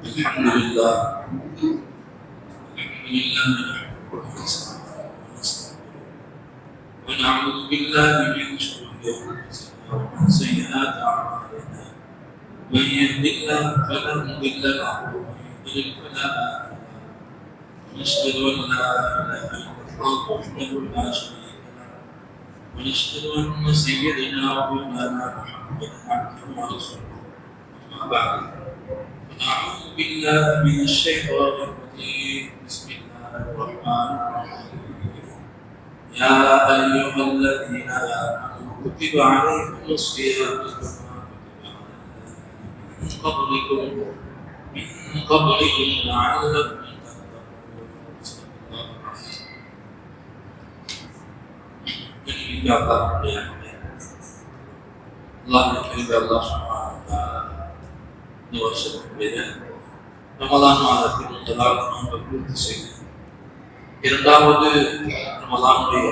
الحمد لله ونعوذ بالله من شرور انفسنا ومن سيئات اعمالنا من يهد الله فلا مضل له ومن يضلل فلا هادي له ونشهد ان لا اله الا الله وحده لا شريك له ونشهد ان سيدنا ومولانا محمدا عبده ورسوله اما بعد أعوذ بالله من الشيطان الرجيم بسم الله الرحمن الرحيم يا أيها الذين آمنوا كتب عليكم الصيام كما كتب على من قبلكم لعلكم تتقون. الله سبحانه وتعالى இந்த வருஷத்துடைய ரமலான் மாதத்தில் முதலாக நாம் பூர்த்தி செய்து இரண்டாவது ரமலானுடைய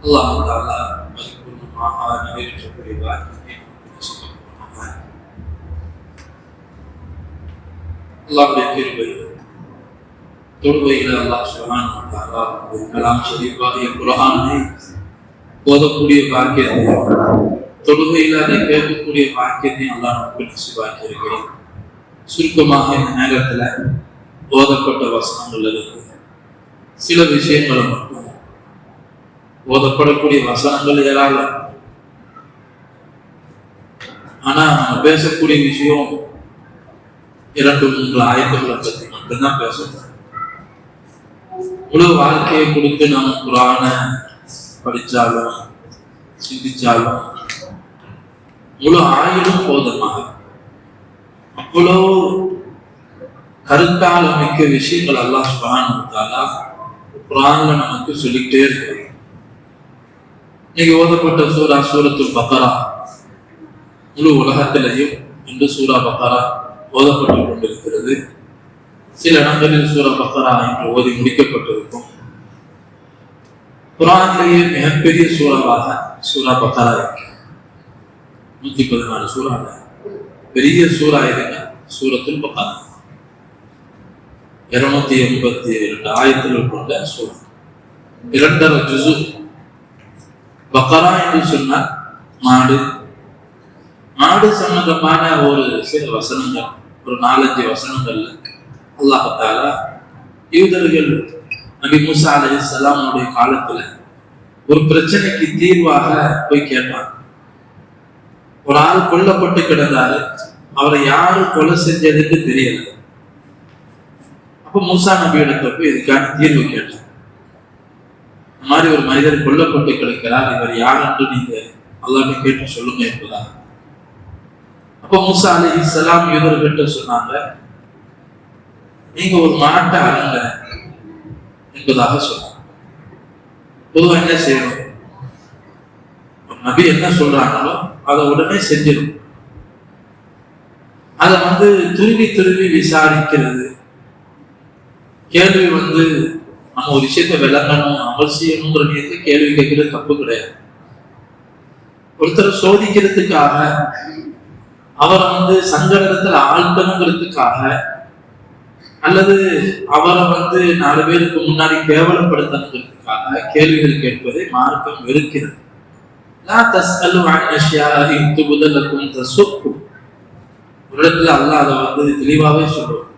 அல்லாஹ் தாலா பரிபூர்ணமாக நிறைவேற்றக்கூடிய வாக்கியத்தை அல்லாஹ்வுடைய கிருபை தொழுகையில் அல்லாஹ் சுப்ஹானஹு வ தஆலா கலாம் ஷரீஃபாகிய குர்ஆனை ஓதக்கூடிய பாக்கியத்தை தொழுகையில் அதை கேட்கக்கூடிய வாக்கியத்தை அல்லாஹ் நமக்கு நசீபாக்கி இருக்கிறோம். சுருக்கமாக இந்த நேரத்தில் ஓதப்பட்ட வசனங்கள் இருக்கு சில விஷயங்களை மட்டும் ஓதப்படக்கூடிய வசனங்கள் ஏராளம். ஆனா நம்ம பேசக்கூடிய விஷயம் 2-3 ஆயத்துக்களை பற்றி மட்டும்தான் பேசணும். முழு வாழ்க்கையை கொடுத்து நம்ம குர்ஆனை படிச்சாலும் சிந்திச்சாலும் முழு ஆயுளும் போதுமாக அவ்வளோ கருத்தால் மிக்க விஷயங்கள் அல்லாஹ் சுப்ஹானஹு வ தஆலா குர்ஆன்ல நமக்கு சொல்லிக்கிட்டே இருக்கிறார். இன்னைக்கு ஓதப்பட்ட சூரத்துல் பக்கரா முழு உலகத்திலையும் இன்று சூரா பக்கரா ஓதப்பட்டு கொண்டிருக்கிறது. சில இடங்களில் சூரா பக்கரா என்று ஓதி முடிக்கப்பட்டிருக்கும். குர்ஆனிலேயே மிகப்பெரிய சூறாவாக சூரா பக்கரா இருக்கு. 114 சூறால பெரிய சூறா எதுங்க? சூரத்துல் பக்கரா. 282 ஆயத்துகள் கொண்ட சூறா, 2.5 ஜுஸு. பக்கரா என்று சொன்னால் மாடு சம்பந்தமான ஒரு சில வசனங்கள், ஒரு 4-5 வசனங்கள்ல அல்லாஹ் தஆலா யூதர்கள் நபி மூசா அலைஹிஸ்ஸலாமுடைய காலத்துல ஒரு பிரச்சனைக்கு தீர்வாக போய் கேட்டாங்க. ஒரு ஆள் கொல்லப்பட்டு கிடந்தாரு, அவரை யாரு கொலை செஞ்சதுன்னு தெரியல. அப்ப மூசா நபியிடத்தை போய் இதுக்கான தீர்வு கேட்டார். இந்த மாதிரி ஒரு மனிதர் கொல்லப்பட்டு கிடக்கிறார், இவர் யார் என்று நீங்க அல்லாஹ்வை கேட்டு சொல்லுங்க என்பதா. அப்ப மூசா அலைஹிஸ்ஸலாம் யூதர்கிட்ட சொன்னாங்க, நீங்க ஒரு மாட்டை அருங்க என்பதாக சொன்னாங்க. பொதுவாக என்ன செய்யணும்? நபி என்ன சொல்றாங்களோ அதை உடனே செஞ்சிடும். அதை துருவி விசாரிக்கிறது, கேள்வி நம்ம ஒரு விஷயத்தை விளங்கணும், அமல் செய்யணுங்கிற நேரத்தை கேள்வி கேட்கறது தப்பு கிடையாது. ஒருத்தர் சோதிக்கிறதுக்காக, அவரை சங்கடத்துல ஆழ்த்தணுங்கிறதுக்காக, அல்லது அவரை 4 பேருக்கு முன்னாடி கேவலப்படுத்தணுங்கிறதுக்காக கேள்விகள் கேட்பதை மார்க்கம் வெறுக்கிறது. ஒரு இடத்துல அல்லாஹ் அதை தெளிவாவே சொல்லுவோம்.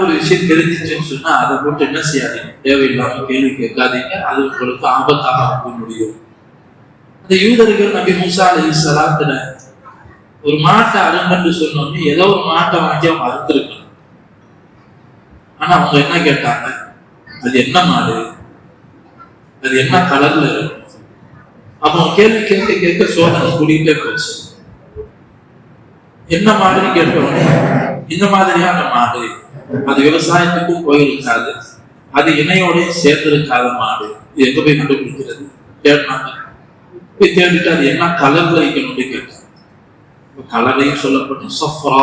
ஒரு விஷயம் தெரிஞ்சிச்சுன்னு சொன்னா அதை போட்டு என்ன செய்யாதீங்க, தேவையில்லாம கேள்வி கேட்காதீங்க, அது உங்களுக்கு ஆபத்தாக முடியும். அந்த யூதர்கள் நபி மூசா அலைஹிஸ்ஸலாத்துல ஒரு மாட்டை அருங்கன்னு சொன்னோன்னு ஏதோ ஒரு மாட்டை வாங்கி அவங்க அறுத்திருக்கணும். ஆனா அவங்க என்ன கேட்டாங்க, அது என்ன மாடு, அது என்ன கலர்ல இருக்கும். அப்போ கேள்வி கேட்க சோதனை கூடிட்டே போச்சு. என்ன மாதிரி கேட்டோடனே, இந்த மாதிரியான மாடு, அது விவசாயத்துக்கும் போயிருக்காது, அது இணையோடையும் சேர்ந்திருக்காத மாடு, இது எங்க போய் கண்டுபிடிக்கிறது கேட்டாங்க. போய் தேடிட்டு அது என்ன கலர்ல இருக்கணும்னு கேட்டாங்க. கலரையும் சொல்லப்பட்ட சஃப்ரா,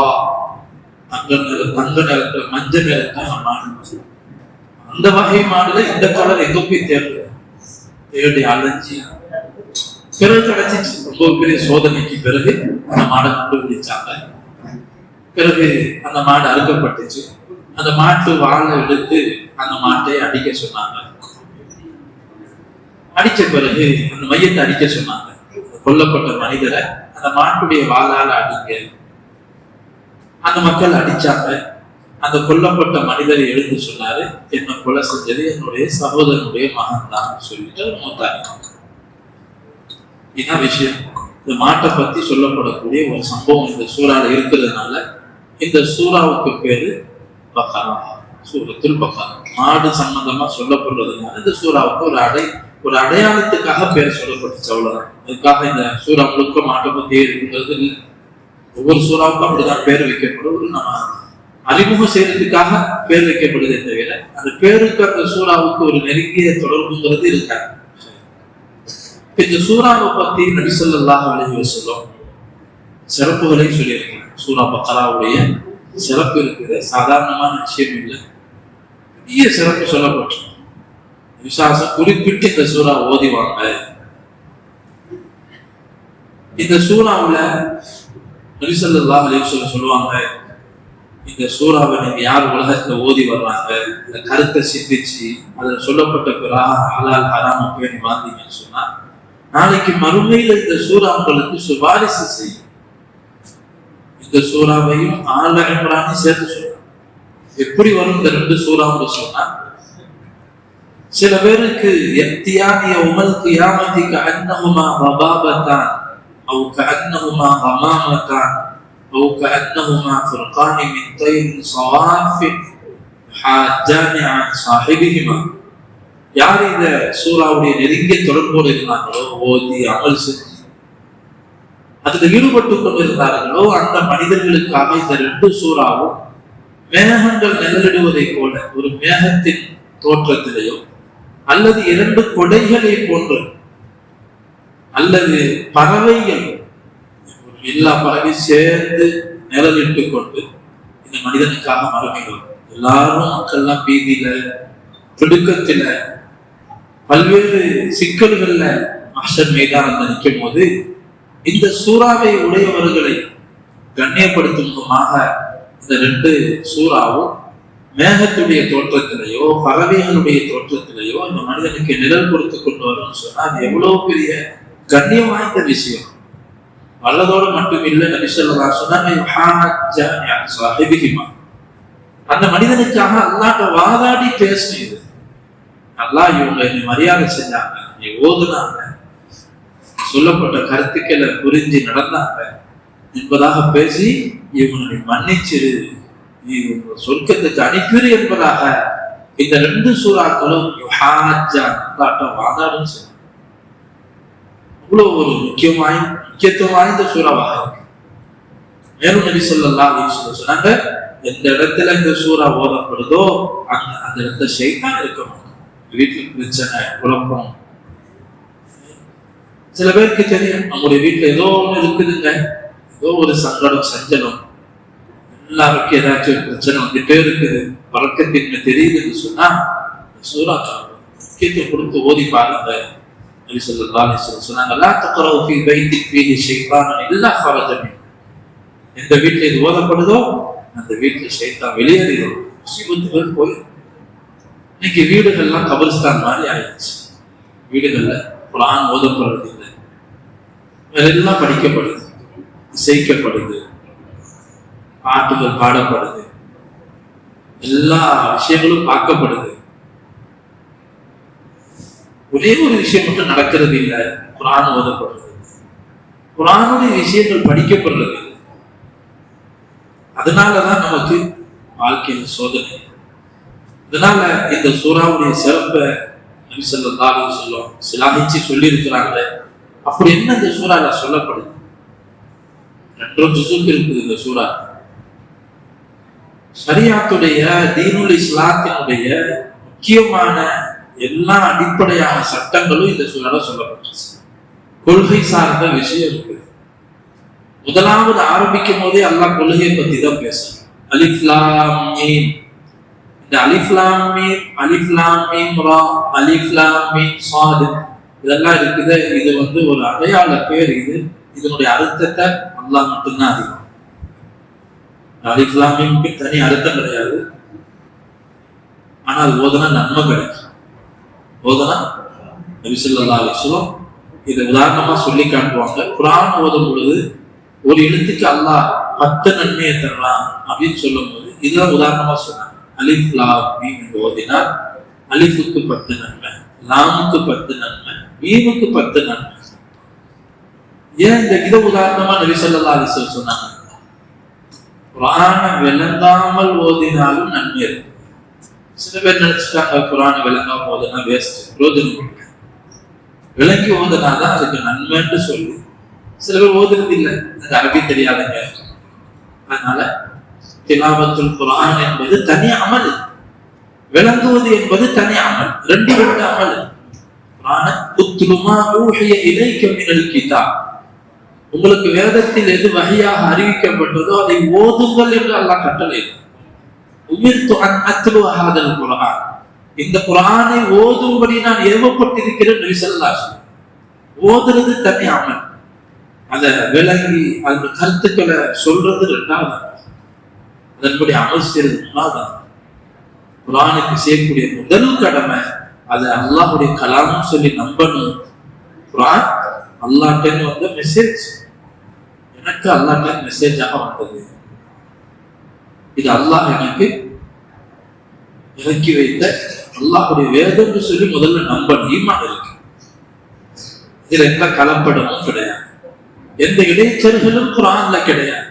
தங்க நிறத்துல மஞ்சள் நிறத்தான மாடு. அந்த வகை மாடுல இந்த கலர் எங்க போய் தேடி அலைஞ்சி பிறகு கிடைச்சிச்சு. ரொம்ப பெரிய சோதனைக்கு பிறகு அந்த மாடை கண்டுபிடிச்சாங்க. பிறகு அந்த மாடு அறுக்கப்பட்டுச்சு. அந்த மாட்டு வாழை எடுத்து அந்த மாட்டை அடிக்க சொன்னாங்க. அடிச்ச பிறகு அந்த மையத்தை அடிக்க சொன்னாங்க. கொல்லப்பட்ட மனிதரை அந்த மாட்டுடைய வாளால அடிங்க. அந்த மக்கள் அடிச்சாங்க. அந்த கொல்லப்பட்ட மனிதரை எழுந்து சொன்னாரு, என்ன கொலை செஞ்சது என்னுடைய சகோதரனுடைய மகன் தான் சொல்லிட்டு மூத்தாங்க. இதுதான் விஷயம். இந்த மாட்டை பத்தி சொல்லப்படக்கூடிய ஒரு சம்பவம் இந்த சூறால இருக்கிறதுனால இந்த சூறாவுக்கு பேரு பக்கரா, சூரத்துல் பக்கரா. மாடு சம்பந்தமா சொல்லப்படுறதுனால இந்த சூறாவுக்கு ஒரு அடையாளத்துக்காக பேர் சொல்லப்பட்டுச்சு, அவ்வளவுதான். அதுக்காக இந்த சூறா முழுக்க மாட்டை பத்தியே இருக்கிறது இல்லை. ஒவ்வொரு சூறாவுக்கும் அப்படிதான் பேர் வைக்கப்படும். ஒரு நம்ம அறிமுகம் செய்யறதுக்காக பேர் வைக்கப்படுதே தவிர அந்த பேருக்கு அந்த சூறாவுக்கு ஒரு நெருங்கிய தொடர்புங்கிறது இருக்காது. இந்த சூறாவை பத்தி நபி ஸல்லல்லாஹு அலைஹி வஸல்லம் சிறப்புகளை சொல்லியிருக்காங்க. சூரா பக்கராவுடைய சிறப்பு இருக்குது, சாதாரணமான விஷயம் இல்லை, பெரிய சிறப்பு சொல்லப்பட்டு விசுவாசம் குறிப்பிட்டு இந்த சூறா ஓதிவாங்க. இந்த சூறாவுல நபி ஸல்லல்லாஹு அலைஹி வஸல்லம் சொல்லுவாங்க, இந்த சூறாவை நீங்க யார் உலகத்துல ஓதி வர்றாங்க, இந்த கருத்தை சிந்திச்சு அதில் சொல்லப்பட்ட பிறகு ஹலால் ஹராம் பேணி வாழ்ந்தீங்கன்னு சொன்னா நாளைக்கு மறுமையில இந்த சூறா உங்களுக்கு சிபாரிசு செய்யும். இந்த சூறாவையும் ஆல இம்ரானையும் சேர்த்து சொல்றாங்க. எப்படி வரும் இந்த ரெண்டு சூறாவும் சொன்னா, சில பேருக்கு எத்தியானிய உமல் கியாமதி கஅன்னஹுமா வபாபதான் அவ் கஅன்னஹுமா கமாமதான் அவ் கஅன்னஹுமா ஃபர்கானி மின் தைரின் ஸவாஃபின் ஹாஜானி அன் ஸாஹிபிஹிமா. யார் இந்த சூறாவுடைய நெருங்கிய தொடர்போடு இருந்தாங்களோ, ஓதி அமல் செஞ்சு அதுல ஈடுபட்டுக் கொண்டிருந்தார்களோ, அந்த மனிதர்களுக்காக இந்த ரெண்டு சூறாவும் மேகங்கள் நிழலிடுவதை போல ஒரு மேகத்தின் தோற்றத்திலேயோ அல்லது இரண்டு கொடைகளை போன்று அல்லது பறவைகள் எல்லா பறவை சேர்ந்து நிழலிட்டுக் கொண்டு இந்த மனிதனுக்காக மறுமைகள் எல்லாரும் மக்கள்லாம் பீதியில திடுக்கத்தில பல்வேறு சிக்கல்கள்ல மஹ்ஷர் மைதானத்துல நிற்கும் போது இந்த சூறாவை உடையவர்களை கண்ணியப்படுத்தும் முகமாக இந்த ரெண்டு சூறாவும் மேகத்துடைய தோற்றத்திலேயோ பறவைகளுடைய தோற்றத்திலேயோ இந்த மனிதனுக்கு நிழல் கொடுத்து கொண்டு வரும்னு சொன்னா அது எவ்வளவு பெரிய கண்ணியம் வாய்ந்த விஷயம். வல்லதோடு மட்டும் இல்லை, நபி ஸல்லல்லாஹு அலைஹி வஸல்லம் அந்த மனிதனுக்காக அல்லாஹ்ட்ட வாதாடி பேசினது. அல்லாஹ் இவங்க என்னை மரியாதை செஞ்சாங்க, நீ ஓதுனாங்க, சொல்லப்பட்ட கருத்துக்களை புரிஞ்சு நடந்தாங்க என்பதாக பேசி இவங்களை மன்னிச்சிரு, நீ சொர்க்கத்துக்கு அனுப்பிடு என்பதாக இந்த ரெண்டு சூறாக்களும் வாதாடும் சொன்னாங்க. அவ்வளவு ஒரு முக்கியத்துவம் வாய்ந்த சூறாவாக இருக்கு. மேலும் நபி ஸல்லல்லாஹு அலைஹி வஸல்லம் சொன்னாங்க, எந்த இடத்துல இந்த சூறா ஓதப்படுதோ அந்த இடத்துல ஷைத்தான் இருக்க மாட்டான். வீட்டுல பிரச்சனை குழப்பம், சில பேருக்கு தெரியும் நம்முடைய வீட்டுல ஏதோ ஒண்ணு இருக்குதுங்க, ஏதோ ஒரு சங்கடம் சஞ்சலம், எல்லாருக்கும் ஏதாச்சும் ஒரு பிரச்சனை வந்துட்டே இருக்குது, பழக்கத்தின்மை தெரியுதுன்னு சொன்னா சூறா முக்கியத்துவம் கொடுத்து ஓதி பாருங்க. நபி ஸல்லல்லாஹு அலைஹி வஸல்லம் சொன்னாங்க, லா தக்ரவு ஃபீ பைத்தின் ஃபீஹி ஷைத்தானுன் இல்லா ഖറஜ மின். எந்த வீட்டுல இது ஓதப்படுதோ அந்த வீட்டுல ஷைத்தான் வெளியேறிடும், முசீபத்துகள் போய். இன்னைக்கு வீடுகள்லாம் கபரிஸ்தான் மாதிரி ஆயிடுச்சு. வீடுகள்ல குர்ஆன் ஓதப்படுறது இல்லை, எல்லாம் படிக்கப்படுது, இசைக்கப்படுது, பாட்டுகள் பாடப்படுது, எல்லா விஷயங்களும் பார்க்கப்படுது. ஒரே ஒரு விஷயம் மட்டும் நடக்கிறது இல்லை, குர்ஆன் ஓதப்படுறது, குர்ஆனுடைய விஷயங்கள் படிக்கப்படுறது. அதனாலதான் நமக்கு வாழ்க்கையில் சோதனை. அதனால இந்த சூறாவுடைய சிறப்பை நபி ஸல்லல்லாஹு அலைஹி வஸல்லம் சிலாகிச்சு சொல்லி இருக்கிறாங்க. அப்படி என்ன இந்த சூறால சொல்லப்படுது? 2 ஜுஸுக்கு இருக்குது இந்த சூறா. ஷரியாத்துடைய தீனுல் இஸ்லாத்தினுடைய முக்கியமான எல்லா அடிப்படையான சட்டங்களும் இந்த சூறால சொல்லப்பட்டுச்சு. கொள்கை சார்ந்த விஷயம் இருக்குது. முதலாவது ஆரம்பிக்கும் போதே அல்லாஹ் கொள்கையை பத்தி தான் பேசுறான். அலிஃப் லாம் மீம். இந்த அலிஃப் லாம் மீம், அலிஃப் லாம் மீம் ரா, அலிஃப் லாம் மீம் ஸாத், இதெல்லாம் இருக்குது. இது ஒரு அடையாள பேர். இதனுடைய அர்த்தத்தை அல்லாஹ் மட்டும்தான் அறியும். அலிஃப் லாம் மீம்க்கு தனி அர்த்தம் கிடையாது. ஆனால் ஓதுனா நன்மை கிடைக்கும். ஓதுனா நபி ஸல்லல்லாஹு அலைஹி வஸல்லம் இதை உதாரணமா சொல்லி காட்டுவாங்க. குர்ஆன் ஓதும் பொழுது ஒரு எழுத்துக்கு அல்லாஹ் 10 நன்மையை தரலாம் அப்படின்னு சொல்லும் போது இதுதான் உதாரணமா சொன்னாங்க. அலிஃப் லாம் மீம் என்று ஓதினால் அலிஃபுக்கு 10 நன்மை, லாமுக்கு 10 நன்மை, மீமுக்கு 10 நன்மை. ஏன் இதை உதாரணமா நபி ஸல்லல்லாஹு அலைஹி வஸல்லம் சொன்னாங்க? குர்ஆனை விளங்காமல் ஓதினாலும் நன்மை இருக்கு. சில பேர் நினைச்சுட்டாங்க குர்ஆனை விளங்காம ஓதுனா வேஸ்ட், பிரயோஜனம். விளங்கி ஓதுனாதான் அதுக்கு நன்மைன்னு சொல்லி சில பேர் ஓதுறது இல்லை, அது அரபி தெரியாதுங்க. அதனால திலாவத்துல் குர்ஆன் என்பது தனி அமல், விளங்குவது என்பது தனி அமல். ரெண்டு அமல். குர்ஆனை உத்லுமா ஊஹிய இலைக மினல் கிதாப், உங்களுக்கு வேதத்தில் எது வகையாக அறிவிக்கப்பட்டதோ அதை ஓதுங்கள் என்று அல்லாஹ் கட்டளையிட்டார். உமிர்து அன் அத்லு ஹாதல் குர்ஆன், இந்த குர்ஆனை ஓதும்படி நான் ஏவப்பட்டிருக்கிறேன் நபி ஸல்லல்லாஹு அலைஹி வஸல்லம். ஓதுறது தனி அமல், அதை விளங்கி அந்த கருத்துக்களை சொல்றது ரெண்டாவது, அதன்படி அமல் செய்யறது மூணாவது. குர்ஆனுக்கு செய்யக்கூடிய முதல் கடமை அதை அல்லாஹ்வுடைய கலாம்னு சொல்லி நம்பணும். குர்ஆன் அல்லாஹ்கிட்ட வந்த மெசேஜ், எனக்கு அல்லாஹ்கிட்ட மெசேஜாக வந்தது, இது அல்லாஹ் எனக்கு இறக்கி வைத்த அல்லாஹ்வுடைய வேதம்னு சொல்லி முதல்ல நம்பணும். ஈமான் இருக்கு. இதுல எந்த கலப்படமும் கிடையாது, எந்த இடைச்சல்களும் குர்ஆன்ல கிடையாது.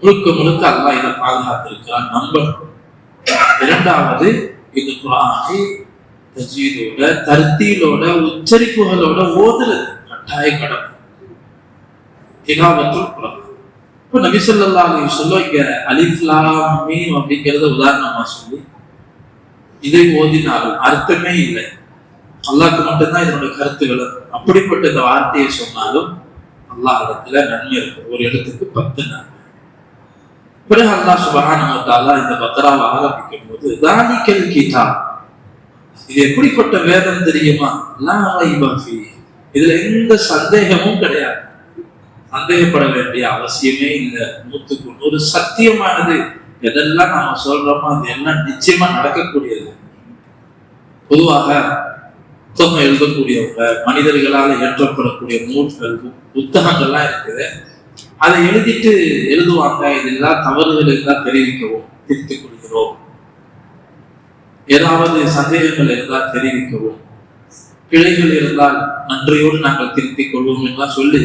முழுக்க முழுக்க அல்லாஹ் இதை பாதுகாத்திருக்கிறான், நம்பணும். இரண்டாவது, இந்த குர்ஆனை தஜ்வீதோட, தர்த்தீலோட, உச்சரிப்புகளோட ஓதுறது கட்டாய கடமை. திலாவத்துல் குர்ஆன். இப்போ நபி ஸல்லல்லாஹு அலைஹி வஸல்லம் இங்க அலிஃப் லாம் மீம் அப்படிங்கிறத உதாரணமா சொல்லி இதை ஓதினாலும் அர்த்தமே இல்லை, அல்லாஹ்க்கு மட்டும்தான் இதனுடைய கருத்து விளக்கும். அப்படிப்பட்ட இந்த வார்த்தையை சொன்னாலும் அல்லாஹ் இடத்துல நன்மை இருக்கு. ஒரு இடத்துக்கு 10 நன்மை. பிறகு அல்லாஹ் சுப்ஹானஹு வ தஆலா இந்த பக்ராவை ஆரம்பிக்கும் போது தாலிகல் கிதாப், இது எப்படிப்பட்ட வேதம் தெரியுமா? லா ரைப ஃபீஹ், இதுல எந்த சந்தேகமும் கிடையாது, சந்தேகப்பட வேண்டிய அவசியமே இல்லை. 100க்கு 100 சத்தியமானது. எதெல்லாம் நாம சொல்றோமோ அது எல்லாம் நிச்சயமா நடக்கக்கூடியது. பொதுவாக புத்தகம் எழுதக்கூடியவங்க, மனிதர்களால் ஏற்றப்படக்கூடிய நூல்கள், புத்தகங்கள்லாம் இருக்குது. அதை எழுதிட்டு எழுதுவாங்க, இதெல்லாம் தவறுகள் இருந்தால் தெரிவிக்கவும், திருத்திக் கொள்கிறோம், ஏதாவது சந்தேகங்கள் இருந்தால் தெரிவிக்கவும், பிழைகள் இருந்தால் நன்றியோடு நாங்கள் திருத்திக் கொள்வோம் என்றால் சொல்லி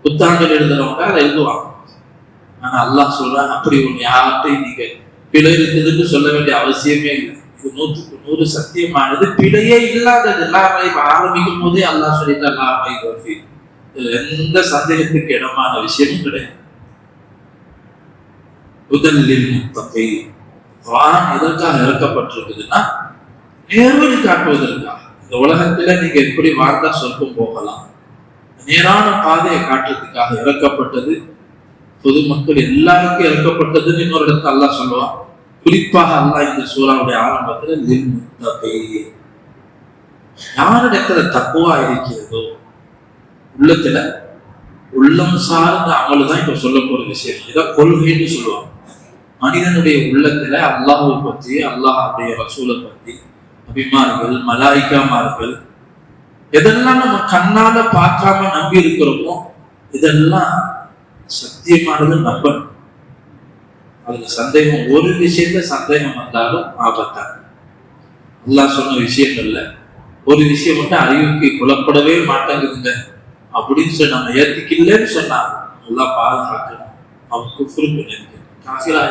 புத்தகங்கள் எழுதுறவங்க அதை எழுதுவாங்க. ஆனா அல்லாஹ் சொல்றான், அப்படி ஒண்ணு யார்கிட்டையும் நீங்க பிழை இருக்குதுன்னு சொல்ல வேண்டிய அவசியமே இல்லை. இது 100க்கு 100 சத்தியமானது, பிழையே இல்லாதது. எல்லாமே ஆரம்பிக்கும் போதே அல்லாஹ் சொல்லிட்டு எந்த சந்தேகத்துக்கு இடமான விஷயமும் கிடையாது. முதலில் முத்தகை குர்ஆன் எதற்காக இறக்கப்பட்டிருக்குதுன்னா நேர்வழி காட்டுவதற்காக. இந்த உலகத்துல நீங்க எப்படி வாழ்ந்தா சொர்க்கம் போகலாம், நேரான பாதையை காட்டுறதுக்காக இறக்கப்பட்டது. பொதுமக்கள் எல்லாருக்கும் இறக்கப்பட்டதுன்னு இன்னொரு இடத்துல அல்லாஹ் சொல்லுவான். குறிப்பாக அல்லாஹ் இந்த சூறாவுடைய ஆரம்பத்துல லில் முத்தகை, யாரிடத்துல தக்குவா இருக்கிறதோ, உள்ளத்துல உள்ளம் சார்ந்த அமல் தான் இப்ப சொல்ல போற விஷயம். இதான் கொள்கைன்னு சொல்லுவாங்க. மனிதனுடைய உள்ளத்துல அல்லாஹ்வை பற்றி, அல்லாஹ்வுடைய ரசூலை பற்றி, நபிமார்கள், மலாயிக்காமார்கள், எதெல்லாம் நம்ம கண்ணால பார்க்காம நம்பி இருக்கிறோமோ இதெல்லாம் சத்தியமானது நம்பணும். அதுல சந்தேகம், ஒரு விஷயத்துல சந்தேகம் வந்தாலும் ஆபத்தான். அல்லாஹ் சொன்ன விஷயங்கள்ல ஒரு விஷயம் மட்டும் அறிவுக்கு புலப்படவே மாட்டேங்குதுங்க அப்படின்னு சொல்லி நம்ம ஏத்துக்கலன்னு சொன்னா அல்லாஹ் பாதுகாக்கணும். அவன் குஃப்ரு பண்ணிருக்கேன், காஃபிரா.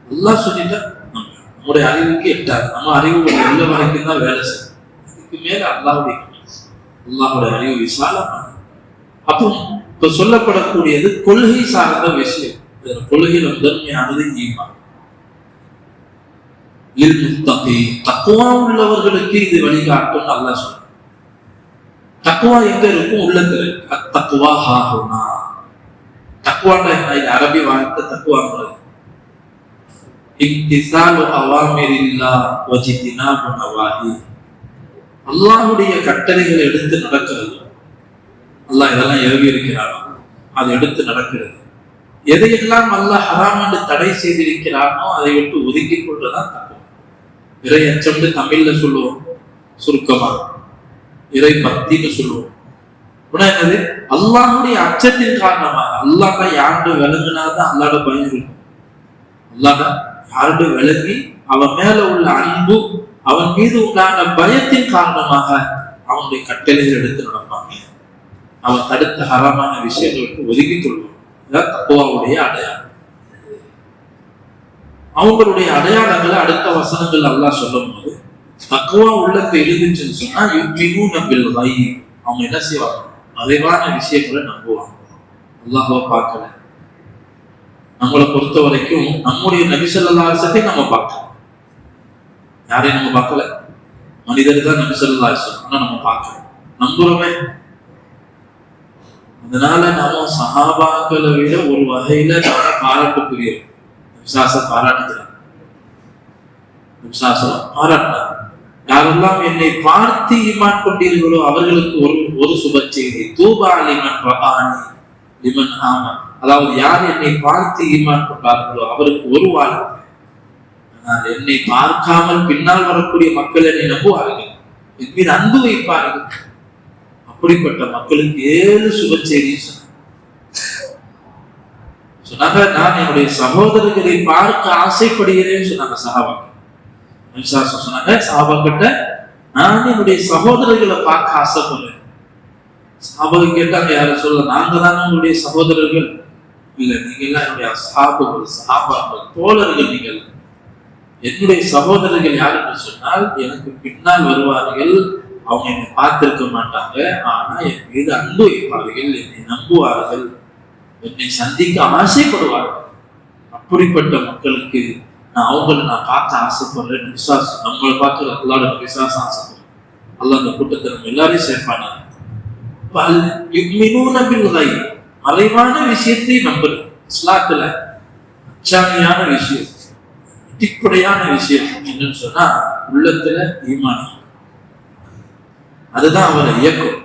அல்லாஹ் சொல்லிட்டா நம்முடைய அறிவுக்கு எட்டாது. நம்ம அறிவு உள்ள வரைக்கும் தான் வேலை செய்யும். அதுக்கு மேல அல்லாஹ்வுடைய அறிவு விசாலமானது. அப்போ இப்ப சொல்லப்படக்கூடியது கொள்கை சார்ந்த விஷயம். கொள்கையில முதன்மையானது ஈமான். தக்குவா உள்ளவர்களுக்கு இது வழிகாட்டும் அல்லாஹ் சொல்றான். தக்குவா எங்க இருக்கும்? உள்ளத்துல. தக்குவா ஹாஹுனா. தக்குவாண்டா என்ன? இது அரபி வார்த்தை தக்குவாங்க. இம்திசாலு அவாமிரில்லாஹ் வஜிதினாபு நவாஹி. அல்லாஹ்வுடைய கட்டளைகளை எடுத்து நடக்கிறது. அல்லாஹ் இதெல்லாம் ஏவி இருக்கிறாரோ அதை எடுத்து நடக்கிறது. எதையெல்லாம் அல்லாஹ் ஹராம் என்று தடை செய்திருக்கிறானோ அதை விட்டு ஒதுக்கிக் கொள்றதான் தப்பு. இறை அச்சம்னு தமிழ்ல சொல்லுவோம், சுருக்கமா இறை பக்தின்னு சொல்லுவோம். என்னது? அல்லாஹ்வுடைய அச்சத்தின் காரணமாக அல்லாஹ் யாருடைய விளங்குனாதான் அல்லாட பயம் இருக்கும். அல்லாஹ் யாருடைய விளங்கி அவன் மேல உள்ள அன்பு, அவன் மீது உண்டான பயத்தின் காரணமாக அவனுடைய கட்டளைகள் எடுத்து நடப்பாங்க. அவன் தடுத்த ஹராமான விஷயங்களுக்கு ஒதுக்கிக் கொள்வான். இதான் தக்குவாவுடைய அடையாளம். அவங்களுடைய அடையாளங்களை அடுத்த வசனங்கள் அல்லாஹ் சொல்லும் போது, தக்குவா உள்ளத்தை இருந்துச்சுன்னு சொன்னா அவங்க என்ன செய்வாங்க? மறைவான விஷயங்களை நம்புவாங்க. அல்லாஹ்வை பார்க்கல. நம்மளை பொறுத்த வரைக்கும் நம்முடைய நபி ஸல்லல்லாஹு அலைஹி வஸல்லம் நம்ம பார்க்கல. யாரையும் நம்ம பார்க்கல. மனிதர் தான் நபி ஸல்லல்லாஹு அலைஹி வஸல்லம். ஆனா நம்ம பார்க்கல, நம்புறோமே. அதனால நாம சஹாபாக்களை விட ஒரு வகையில நாம பாராட்டுக்குரிய விசுவாசம் பாராட்டுகிறார். விசுவாசம் பாராட்டினார். யாரெல்லாம் என்னை பார்த்து ஈமான் கொண்டீர்களோ அவர்களுக்கு ஒரு சுப செய்தி. தூபா லிமன் ரஆனி லிமன் ஆமன். அதாவது யார் என்னை பார்த்து ஈமான் கொண்டார்களோ அவருக்கு ஒரு வாழ்க்கை. ஆனால் என்னை பார்க்காமல் பின்னால் வரக்கூடிய மக்கள் என்னை நம்புவார்கள், என் மீது அன்பு வைப்பார்கள். அப்படிப்பட்ட மக்களுக்கு 7 சுப செய்தி சொன்னாங்க. நான் என்னுடைய சகோதரர்களை பார்க்க ஆசைப்படுகிறேன்னு சொன்னாங்க சஹாபாக்கள். சொன்னாங்க சஹாபாக்கிட்ட, நான் என்னுடைய சகோதரர்களை பார்க்க ஆசைப்படுறேன். சஹாபாக்கள் கேட்டாங்க, யார சொல்ல? நாங்க தானே உங்களுடைய சகோதரர்கள்? இல்ல, நீங்க எல்லாம் என்னுடைய சஹாபாக்கள், தோழர்கள். நீங்கள் என்னுடைய சகோதரர்கள் யாருன்னு சொன்னால், எனக்கு பின்னால் வருவார்கள். அவங்க என்னை பார்த்திருக்க மாட்டாங்க, ஆனா என் மீது அன்பு வைப்பார்கள், என்னை நம்புவார்கள், என்னை சந்திக்க ஆசைப்படுவார்கள். அப்படிப்பட்ட மக்களுக்கு அவங்களை நான் பார்க்க ஆசைப்படுறேன். விசுவாசம் நம்மளை பார்த்து அல்லாட விசுவாசம் ஆசைப்படுறேன். அல்லாஹ் அந்த கூட்டத்தை நம்ம எல்லாரையும் சேர்ப்பாங்க. மறைவான விஷயத்தை நம்புறேன். இஸ்லாத்துல அச்சாமியான விஷயம், அடிப்படையான விஷயம் என்னன்னு சொன்னா உள்ளத்துல ஈமான். அதுதான் அவரை இயக்கும்.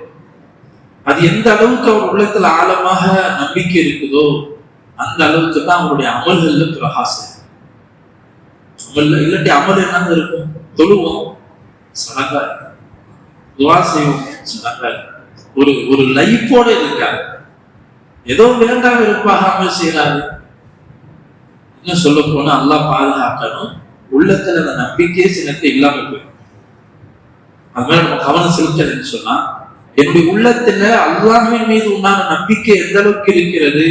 அது எந்த அளவுக்கு அவர் உள்ளத்துல ஆழமாக நம்பிக்கை இருக்குதோ அந்த அளவுக்கு தான் அவருடைய அமல்கள்ல பிரகாசம். அமல்ல இல்லாட்டி அமல் என்னங்க இருக்கும்? தொழுவோம், சடங்கா துவா செய்வோம், சடங்கா ஒரு லைஃபோட இருக்காரு. ஏதோ வேண்டாம் இருப்பாக அமல் செய்யறாரு. இன்னும் சொல்ல போனா அல்லாஹ் பாதுகாக்கணும், உள்ளத்துல அந்த நம்பிக்கையே சிலத்தை இல்லாம போயிடும். அது மாதிரி நம்ம கவனம் செலுத்தலன்னு சொன்னா, என்னுடைய உள்ளத்துல அல்லாஹ்வின் மீது உண்டான நம்பிக்கை எந்த அளவுக்கு இருக்கிறது,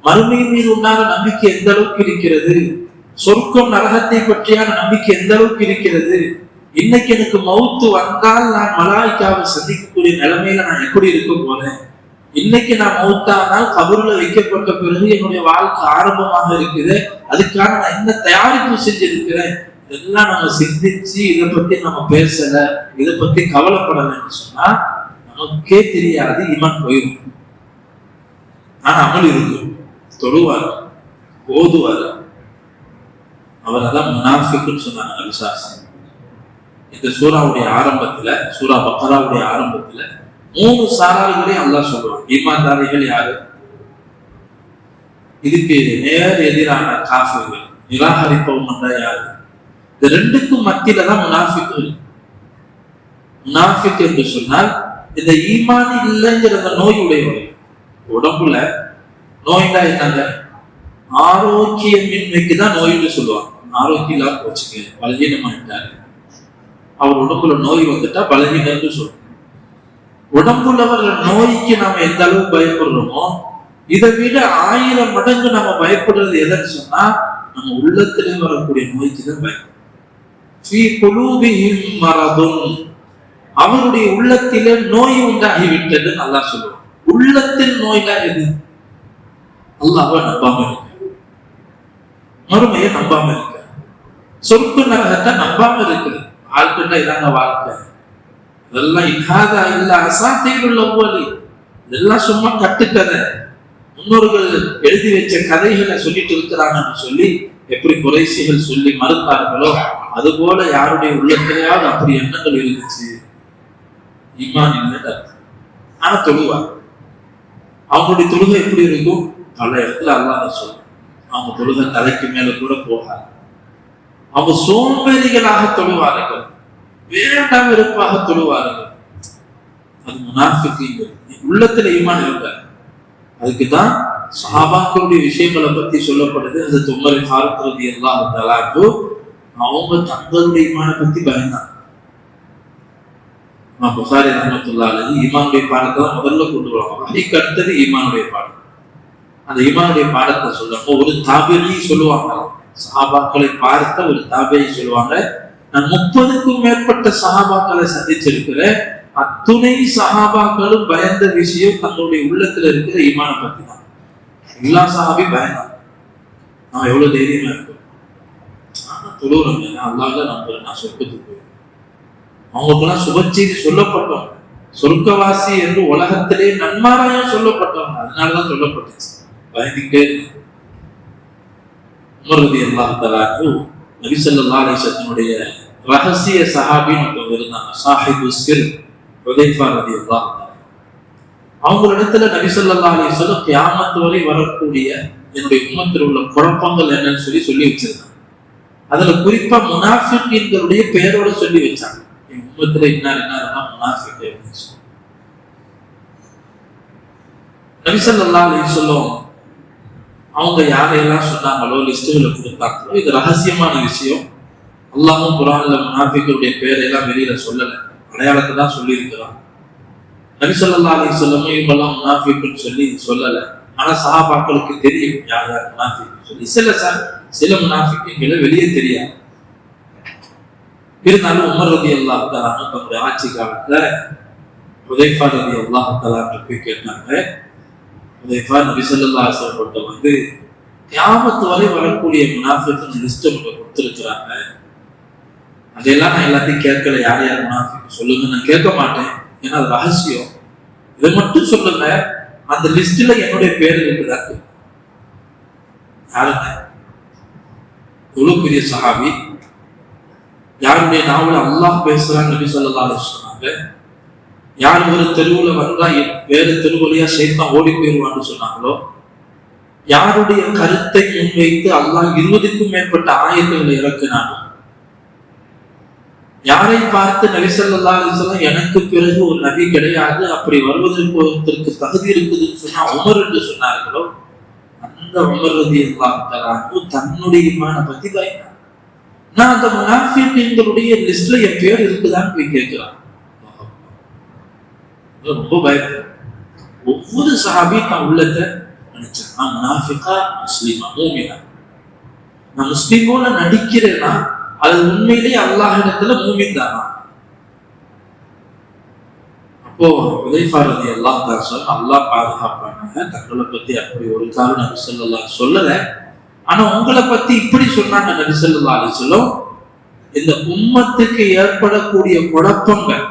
மறுமையின் மீது உண்டான நம்பிக்கை எந்த அளவுக்கு இருக்கிறது, சொர்க்கம் நரகத்தை பற்றியான நம்பிக்கை எந்த அளவுக்கு இருக்கிறது, இன்னைக்கு எனக்கு மௌத்து வந்தால் நான் மலாய்க்காவை சந்திக்கக்கூடிய நிலைமையில நான் எப்படி இருக்க போறேன், இன்னைக்கு நான் மௌத்தானால் கபூர்ல வைக்கப்பட்ட பிறகு என்னுடைய வாழ்க்கை ஆரம்பமாக இருக்குது, அதுக்காக நான் என்ன தயாரிப்பு செஞ்சிருக்கிறேன், இதெல்லாம் நம்ம சிந்திச்சு இதை பத்தி நம்ம பேசல, இதை பத்தி கவலைப்படலன்னு சொன்னா நமக்கே தெரியாது, ஈமான் போயிடும். ஆனா அமல் இருக்கும், தொழுவார், ஓதுவார். அவர் அதான் முனாஃபிக்குன்னு சொன்னாங்க விசுவாசம். இந்த சூராவுடைய ஆரம்பத்துல, சூரா பக்ராவுடைய ஆரம்பத்துல 3 சாரார்களையும் அல்லாஹ் சொல்லுவாங்க. ஈமான்தாரிகள் யாரு? இதுக்கு நேர் எதிரான காஃபிர்கள், நிராகரிப்பவங்க யாரு? இந்த ரெண்டுக்கும் மத்தியில தான் முனாஃபிக்கு. முனாஃபிக் என்று சொன்னால் இந்த ஈமான் இல்லைங்கிற நோய் உடையவர். உடம்புல நோய்னா என்னங்க? ஆரோக்கியமின்மைக்கு தான் நோய்னு சொல்லுவாங்க. ஆரோக்கியம் இல்லாம போச்சுங்க, பலகீனமாயிட்டாரு. அவர் உடம்புல நோய் வந்துட்டா பலகீனம்னு சொல்லுவோம். உடம்புல வர்ற நோய்க்கு நாம எந்த அளவு பயப்படுறோமோ இதை விட 1000 மடங்கு நம்ம பயப்படுறது எதுன்னு சொன்னா நம்ம உள்ளத்திலே வரக்கூடிய நோய்க்கு தான் பயப்படும். அவருடைய உள்ளத்திலே நோய் உண்டாகிவிட்டது அல்லாஹ் சொல்லுவோம். உள்ளத்தில் நோய்னா எது? அல்லாஹ்வை நம்பாம இருக்க, மறுமையை நம்பாம இருக்க, சொர்க்க நரகத்தை நம்பாம இருக்குது. வாழ்க்கைன்னா இதாங்க வாழ்க்கை, இதெல்லாம் இல்லாத இல்ல அசாத்தியில் அவ்வளி, இதெல்லாம் சும்மா கட்டுக்கதை, முன்னோர்கள் எழுதி வச்ச கதைகளை சொல்லிட்டு இருக்கிறாங்கன்னு சொல்லி எப்படி குறைசிகள் சொல்லி மறுத்தார்களோ அது போல யாருடைய உள்ளத்திலேயாவது அப்படி எண்ணங்கள் இருந்துச்சு ஈமான் இல்லைன்னு அர்த்தம். ஆனா தொழுவாங்க. அவங்களுடைய தொழுகை எப்படி இருக்கும்? பல இடத்துல அல்லாஹ் சொல்ல, அவங்க தொழுகை தலைக்கு மேல கூட போகாது. அவங்க சோம்பேறிகளாக தொழுவார்கள், வேண்டாம் வெறுப்பாக தொழுவார்கள். அது முனாஃபிக்கு. உள்ளத்துல ஈமான் இருக்காது. அதுக்குதான் சஹாபாக்களுடைய விஷயங்களை பத்தி சொல்லப்படுது. அது உமர் ஃபாரூக் ரலியல்லாஹு தஆலா அன்ஹு அவங்க தங்களுடைய ஈமானை பத்தி பயந்தாங்க. புகாரி ரஹ்மத்துல்லாஹி அலைஹி ஈமானுடைய பாடத்தை முதல்ல கொண்டு வருவாங்க. வஹீக்கு அடுத்தது ஈமானுடைய பாடம். அந்த ஈமானுடைய பாடத்தை சொல்றாங்க. ஒரு தாபிஈ சொல்லுவாங்க, சஹாபாக்களை பார்த்த ஒரு தாபிஈ சொல்லுவாங்க, நான் 30க்கும் மேற்பட்ட சஹாபாக்களை சந்திச்சிருக்கிறேன். அத்துணை சஹாபாக்களும் பயந்த விஷயம் தங்களுடைய உள்ளத்துல இருக்கிற ஈமானை பத்தி தான். எல்லா சஹாபி பயந்தான். நான் எவ்வளவு தைரியமா இருக்கும், தொழுறோம், அல்லாஹ்ல நம்புறேன், நான் சொர்க்கத்துக்கு போய். அவங்களுக்கெல்லாம் சுபச்செய்தி சொல்லப்பட்டோம், சொர்க்கவாசி என்று உலகத்திலே நன்மாராயம் சொல்லப்பட்டவங்க. அதனாலதான் சொல்லப்பட்டுச்சு. பயந்துட்டே உமர் ரலியல்லாஹு தஆலா அன்ஹு நபி ஸல்லல்லாஹு அலைஹி வஸல்லம் ரகசிய சஹாபின்னு ஒருத்தவங்க இருந்தாங்க, சாஹிபு சிர் ஹுதைஃபா ரலியல்லாஹு தஆலா. அவங்களிடத்துல நபி ஸல்லல்லாஹு அலைஹி வஸல்லம் கியாமத் வரை வரக்கூடிய என்னுடைய உம்மத்தில் உள்ள குழப்பங்கள் என்னன்னு சொல்லி வச்சிருந்தாங்க. அதுல குறிப்பா முனாஃபிக்களுடைய பெயரோட சொல்லி வச்சாங்க. என் உம்மத்துல இன்னாரெல்லாம் முனாஃபிக் அப்படின்னு சொல்லி. நபி ஸல்லல்லாஹு அலைஹி வஸல்லம் அவங்க யாரையெல்லாம் சொன்னாங்களோ, லிஸ்டுகளை கொடுத்தாங்களோ, இது ரகசியமான விஷயம். அல்லாஹ்வும் குர்ஆன்ல முனாஃபிக்களுடைய பெயரெல்லாம் வெளியில சொல்லல, அடையாளத்தை தான் சொல்லி இருக்கிறான். நபி ஸல்லல்லாஹு அலைஹி வஸல்லம் இவங்கெல்லாம் முனாஃபிக்னு சொல்லல. ஆனா சஹாபாக்களுக்கு தெரியும் யார் யார் முனாஃபிக் சொல்லி. சில முனாஃபிக்குகளை வெளியே தெரியாது. இருந்தாலும் உமர் ரலியல்லாஹு தஆலா தன்னுடைய ஆட்சி காலத்துல ஹுதைஃபா ரலியல்லாஹு தஆலா போய் கேட்டாங்க. ஹுதைஃபா நபி ஸல்லல்லாஹு அலைஹி வஸல்லம் வந்து கியாமத் வரை வரக்கூடிய முனாஃபிக் லிஸ்ட் கொடுத்திருக்கிறாங்க. அதெல்லாம் நான் எல்லாத்தையும் கேட்கல, யார் யார் முனாஃபிக் சொல்லுங்க, நான் கேட்க மாட்டேன், ஏன்னா அது ரகசியம். இதை மட்டும் சொல்லுங்க, அந்த லிஸ்ட்ல என்னுடைய பேர் இருக்குதா? யாருங்க? எவ்வளவு பெரிய சஹாபி, யாருடைய நாவல அல்லாஹ் பேசுறான்னு நபி ஸல்லல்லாஹு அலைஹி வஸல்லம் சொன்னாங்க. யார் ஒரு தெருவுல வந்தா வேறு தெருவழியா ஷைத்தான் ஓடி போயிடுவான்னு சொன்னாங்களோ, யாருடைய கருத்தை முன்வைத்து அல்லாஹ் 20க்கும் மேற்பட்ட ஆயத்துகளை இறக்கினானோ, யாரை பார்த்து நபி ஸல்லல்லாஹு அலைஹி வஸல்லம் எனக்கு பிறகு ஒரு நபி கிடையாது, அப்படி வருவதற்கு தகுதி இருக்குதுன்னு சொன்னா உமர் என்று சொன்னார்களோ, அந்த உமர் ரலியல்லாஹு தஆலா தன்னுடைய ஈமானை பத்தி பயந்தார். நான் அந்த முனாஃபிக்களுடைய லிஸ்ட்ல என் பேர் இருக்குதான்னு போய் கேட்கிறான். ரொம்ப பயப்படுறேன். ஒவ்வொரு சஹாபி நான் உள்ளத்தை நினைச்சேன், நான் முனாஃபிகா முஸ்லிமா மூமினா, நான் முஸ்லிமோட நடிக்கிறேன்னா அது உண்மையிலேயே அல்லாஹ்விடத்துல மூமின் தானா? அப்போ ஹுதைஃபா ரலியல்லாஹு தஆலா சொன்ன, அல்லாஹ் பாதுகாப்பானாங்க, தங்களை பத்தி அப்படி ஒரு காரணம் நபி ஸல்லல்லாஹு அலைஹி சொல்லல, ஆனா உங்களை பத்தி இப்படி சொன்னாங்க நபி ஸல்லல்லாஹு அலைஹி வஸல்லம். இந்த உம்மத்துக்கு ஏற்படக்கூடிய குழப்பங்கள்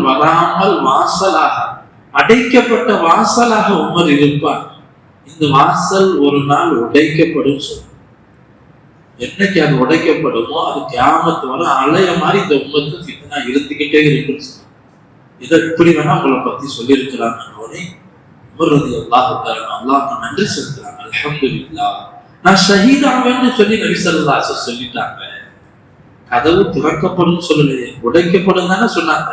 வராமல் வாசலாக, அடைக்கப்பட்ட வாசலாக உமர் இருப்பார். இந்த வாசல் ஒரு நாள் உடைக்கப்படும் சொல்ல. என்னைக்கு அது உடைக்கப்படுமோ அது கியாமத் வரை அலைய மாதிரி இந்த உம்மத்து ஃபித்னா இருந்துகிட்டே இருக்குன்னு சொல்ல. இதை இப்படி வேணா உங்களை பத்தி சொல்லியிருக்கிறாங்க. உமர் ரலியல்லாஹு தஆலா அல்லாஹ்வுக்கு நன்றி செலுத்துறாங்க. அல்ஹம்துலில்லாஹ், நான் ஷஹீதாவேன்னு சொல்லி நபி ஸல்லல்லாஹு அலைஹி வஸல்லம் சொல்லிட்டாங்க. கதவு திறக்கப்படும் சொல்லலையே, உடைக்கப்படும் தானே சொன்னாங்க.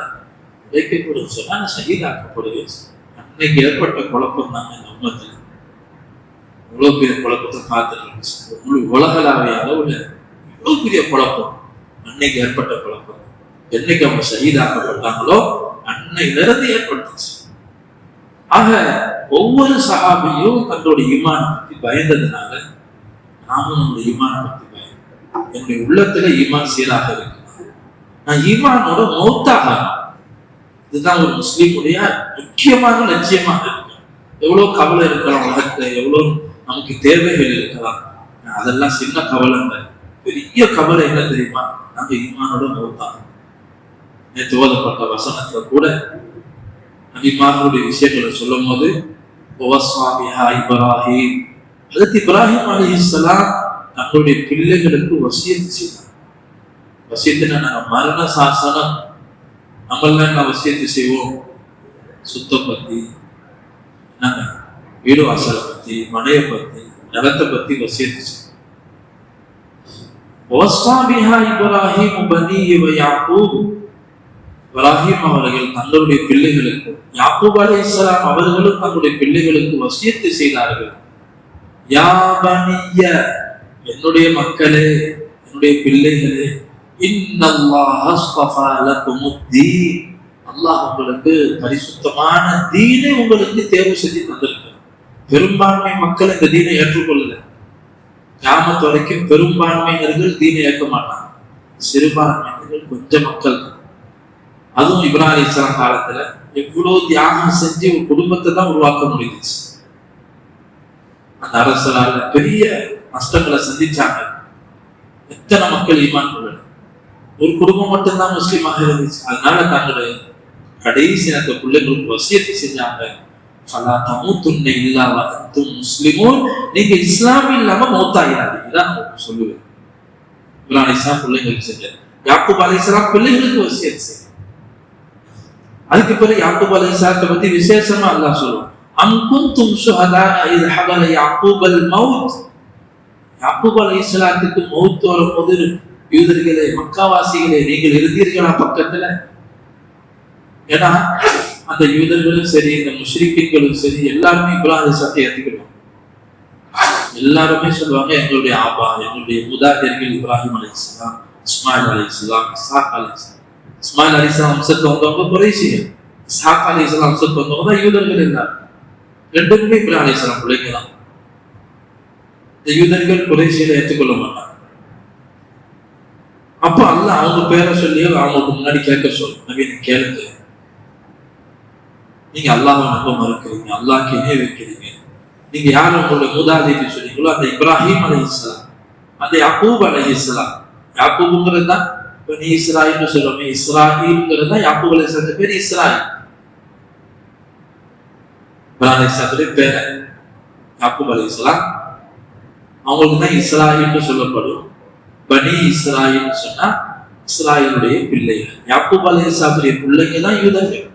உடைக்கப்படும் சொன்னா நான் ஷஹீதாக்கப்படுவேன். அன்னைக்கு ஏற்பட்ட குழப்பம் தாங்க இந்த உம்மத்துல. இவ்வளவு பெரிய குழப்பத்தை பார்த்துட்டு உலகளாவிய அளவுல இவ்வளவு பெரிய குழப்பம் அன்னைக்கு ஏற்பட்ட குழப்பம். என்னைக்கு அவங்க ஷஹீதாக்கப்பட்டாங்களோ அன்னையிலிருந்து ஏற்பட்டுச்சு. ஆக ஒவ்வொரு சஹாபியும் தன்னுடைய ஈமானை பத்தி பயந்ததுனால நாமும் நம்முடைய ஈமானை பத்தி பயந்தோம். என்னுடைய உள்ளத்துல ஈமான் சீராக இருக்கு, நான் ஈமானோட மௌத்தாக. இதுதான் ஒரு முஸ்லீமுடைய முக்கியமான லட்சியமாக இருக்கு. எவ்வளவு கவலை இருக்கலாம் உலகத்துல, எவ்வளவு நமக்கு தேவைகள் இருக்கலாம், அதெல்லாம் சின்ன கவலைங்க. பெரிய கவலை என்ன தெரியுமா? நாங்க ஈமானோட மௌத்தாக. நேற்று ஓதப்பட்ட வசனத்துல கூட நபிமார்களுடைய விஷயங்களை சொல்லும் போது இப்ராஹிம், ஹஜ்ரத் இப்ராஹிம் அலைஹிஸ்ஸலாம் தங்களுடைய பிள்ளைகளுக்கு வசியத்து செய்தார். வசியத்துனா மரண சாசனம் நம்மளாம் என்ன வசியத்தை செய்வோம்? சுத்தம் பத்தி, என்னங்க வீடு வாசலை பத்தி, மனையை பத்தி, நிலத்தை பத்தி வசியத்தை செய்வோம். இப்ராஹிம் பனிஹி வ யாக்கூப், இப்ராஹிம் அவர்கள் தங்களுடைய பிள்ளைகளுக்கு, யாக்கூப் அலைஹிஸ்ஸலாம் அவர்களும் தங்களுடைய பிள்ளைகளுக்கு வசியத்து செய்தார்கள். யா பனிய, என்னுடைய மக்களே, என்னுடைய பிள்ளைகளே, இன்னல்லாஹ் அஸ்தஃபா லகுமுத்தீன், அல்லாஹ் உங்களுக்கு பரிசுத்தமான தீனை உங்களுக்கு தேர்வு செஞ்சு தந்திருக்கிறார். பெரும்பான்மை மக்கள் இந்த தீனை ஏற்றுக்கொள்ளல. கியாமத் வரைக்கும் பெரும்பான்மையினர்கள் தீனை ஏற்க மாட்டாங்க. சிறுபான்மையினர்கள் கொஞ்சம் மக்கள். அதுவும் இப்ராஹிம் அலைஹிஸ்ஸலாம் காலத்துல எவ்வளவு தியாகம் செஞ்சு ஒரு குடும்பத்தை தான் உருவாக்க முடிஞ்சிச்சு. அந்த அரசரால பெரிய நஷ்டங்களை சந்திச்சாங்க. எத்தனை மக்கள் ஈமான் கொள்ளல. ஒரு குடும்பம் மட்டும்தான் முஸ்லீமாக இருந்துச்சு. அதனால தங்களுடைய கடைசி அந்த பிள்ளைங்களுக்கு வசியத்தை செஞ்சாங்க. முஸ்லிமூன், நீங்க இஸ்லாம் இல்லாம மௌத்தாகிறாதீங்க. நான் சொல்லுவேன். இப்ராஹிம் அலைஹிஸ்ஸலாம் பிள்ளைங்களுக்கு செஞ்சார். யாக்கூப் அலைஹிஸ்ஸலாம் பிள்ளைங்களுக்கு வசியத்தை செஞ்சார். அதுக்கு பிறகு யாக்கூப் அலைஹிஸ்ஸலாத்தை பத்தி விசேஷமா அல்லாஹ் சொல்லுவான். அம் குன்தும் ஷுஹதா இஸ் ஹதர யாக்கூபல் மௌத், யாக்கூப் அலைஹிஸ்ஸலாத்துக்கு மௌத் வரும்போது யூதர்களே, மக்காவாசிகளே, நீங்கள் இருந்தீர்களா பக்கத்துல? ஏன்னா அந்த யூதர்களும் சரி, இந்த முஷ்ரிக்குகளும் சரி, எல்லாருமே இப்ராஹிம் அலைஹிஸ்ஸலாத்தை ஏற்றுக்கிடுவாங்க. எல்லாருமே சொல்லுவாங்க, எங்களுடைய ஆபா, எங்களுடைய மூதாதையர்கள் இப்ராஹிம் அலைஹிஸ்ஸலாம், இஸ்மாயில் அலைஹிஸ்ஸலாம், இஸ்ஹாக் அலைஹிஸ்ஸலாம். இஸ்மாயில் அலைஹிஸ்ஸலாம் வம்சத்துல வந்தவங்க குறைஷிகள், இஸ்ஹாக் அலைஹிஸ்ஸலாம் வம்சத்துல வந்தவங்க தான் யூதர்கள். எல்லாரும் ரெண்டுமே இப்ராஹிம் அலைஹிஸ்ஸலாம் பிள்ளைங்க தான். இந்த யூதர்கள் குறைஷிகளை ஏற்றுக்கொள்ள மாட்டாங்க. அப்ப அல்லாஹ் அவங்க பேரை சொல்லி அவங்களுக்கு முன்னாடி கேட்க சொல்லு, நபி நீங்க கேளுங்க, நீங்க அல்லாஹ்வை நம்ப மறுக்கிறீங்க, அல்லாஹ்க்கு இணை வைக்கிறீங்க, நீங்க யாரும் உங்களுடைய மூதாதையர் சொன்னீங்களோ அந்த இப்ராஹிம் அலைஹிஸ்ஸலாம், அந்த யாக்கூப் அலைஹிஸ்ஸலாம், யாக்கூப்ங்கிறது தான் இப்ப நீ இஸ்ராயில்னு சொல்லுவோமே, இஸ்ராயில்ங்கிறது தான் யாக்கூப் அலைஹிஸ்ஸலாத்து பேர் இஸ்ராயில். இப்ராஹிம் அலைஹிஸ்ஸலாத்துடைய பேர் யாக்கூப் அலைஹிஸ்ஸலாம், அவங்களுக்கு தான் இஸ்ராயில்னு சொல்லப்படும். பனி இஸ்ராயில் சொன்னா இஸ்ராயிலுடைய பிள்ளைகள். யாக்கூப் அலைஹிஸ்ஸலாத்துடைய பிள்ளைங்க தான் யூதர்கள்.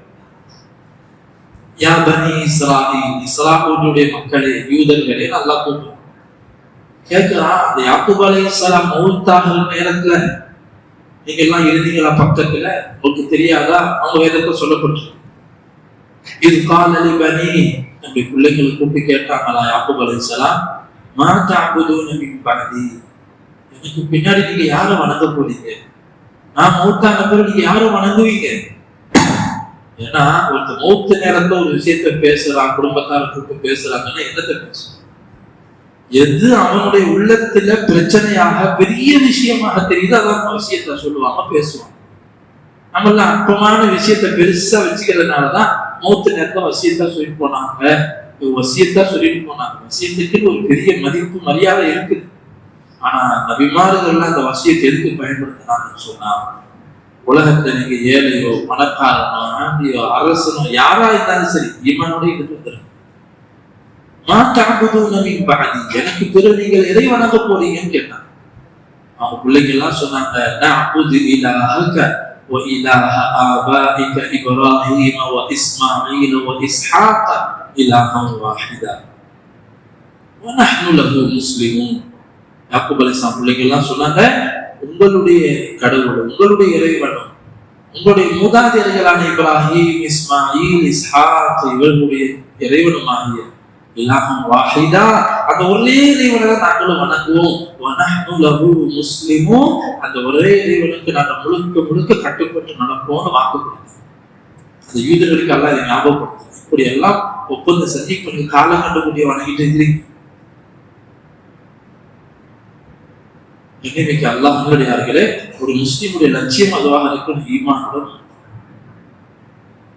யா பனி இஸ்ராயில், இஸ்ராயேலுடைய மக்களே, யூதர்களே அல்லாஹ் கூப்பிடுறான். கேட்கிறான், அந்த யாக்கூப் அலைஹிஸ்ஸலாம் மௌத்தாகிற நேரத்துல நீங்க எல்லாம் இருந்தீங்களா பக்கத்துல? உங்களுக்கு தெரியாதா? அவங்க வேதத்தை சொல்லப்பட்டு இது காலலி பனி, நம்முடைய பிள்ளைங்களை கூப்பிட்டு கேட்டாங்களா யாக்கூப் அலைஹிஸ்ஸலாம், மா தஅபுதூன மின் பஅதி, எனக்கு பின்னாடி நீங்க யாரை வணங்க போறீங்க? நான் மௌத்தான பிறகு நீங்க யாரை வணங்குவீங்க? ஏன்னா ஒரு மௌத்து நேரத்துல ஒரு விஷயத்த பேசுறான், குடும்பத்தார கூப்பிட்டு பேசுறாங்கன்னா என்னத்தை பேசும்? எது அவனுடைய உள்ளத்துல பிரச்சனையாக பெரிய விஷயமாக தெரியுது அதான் விஷயத்த சொல்லுவாங்க, பேசுவாங்க. நம்மள அற்பமான விஷயத்த பெருசா வச்சுக்கிறதுனாலதான் மௌத்து நேரத்துல வசியத்தா சொல்லிட்டு போனாங்க, வசியத்தா சொல்லிட்டு போனாங்க. வசியத்துக்கு ஒரு பெரிய மதிப்பு மரியாதை இருக்குது. ஆனா நபிமார்கள் அந்த வசியத்தை எதுக்கு பயன்படுத்தினாங்கன்னு சொன்னா, உலகத்தை நீங்க ஏழையோ பணக்காரனோ ஆண்டியோ அரசனோ யாரா இருந்தாலும் சரி ஈமானோட இருந்து எனக்கு பிறகு நீங்கள் எதை வணங்க போறீங்கன்னு கேட்டாங்க. அவங்க பிள்ளைங்க எல்லாம் சொன்னாங்க, நஅபுது இலாஹக வ இலாஹ ஆபாஇக இப்ராஹீம வ இஸ்மாஈல வ இஸ்ஹாக இலாஹன் வாஹிதா வ நஹ்னு லஹு முஸ்லிமூன். யாக்கூப் அலைஹிஸ்ஸலாம் பிள்ளைங்க எல்லாம் சொன்னாங்க, உங்களுடைய கடவுள், உங்களுடைய இறைவனும், உங்களுடைய மூதாதையர்களான இப்ராஹிம், இஸ்மாயில், இஸ்ஹாக் இவர்களுடைய இறைவனுமாகிய இலாஹன் வாஹிதா, அந்த ஒரே இறைவனை நாங்களும் வணங்குவோம். வனஹ்னு லஹு முஸ்லிமூன், அந்த ஒரே இறைவனுக்கு நாங்கள் முழுக்க முழுக்க கட்டுப்பட்டு நடப்போம்னு வாக்கு கொடுத்தோம். அந்த யூதர்களுக்கு எல்லாம் இதை ஞாபகப்படுத்தும். இப்படி எல்லாம் ஒப்பந்தம் செஞ்சு கொஞ்சம் காலம் கண்டுபிடிய வணங்கிட்டு இருக்கிறீங்க. இன்னைக்கு அல்லாஹ் நல்லடியார்களே, ஒரு முஸ்லிமுடைய லட்சியம் அதுவாக இருக்கும், ஈமானுடன்.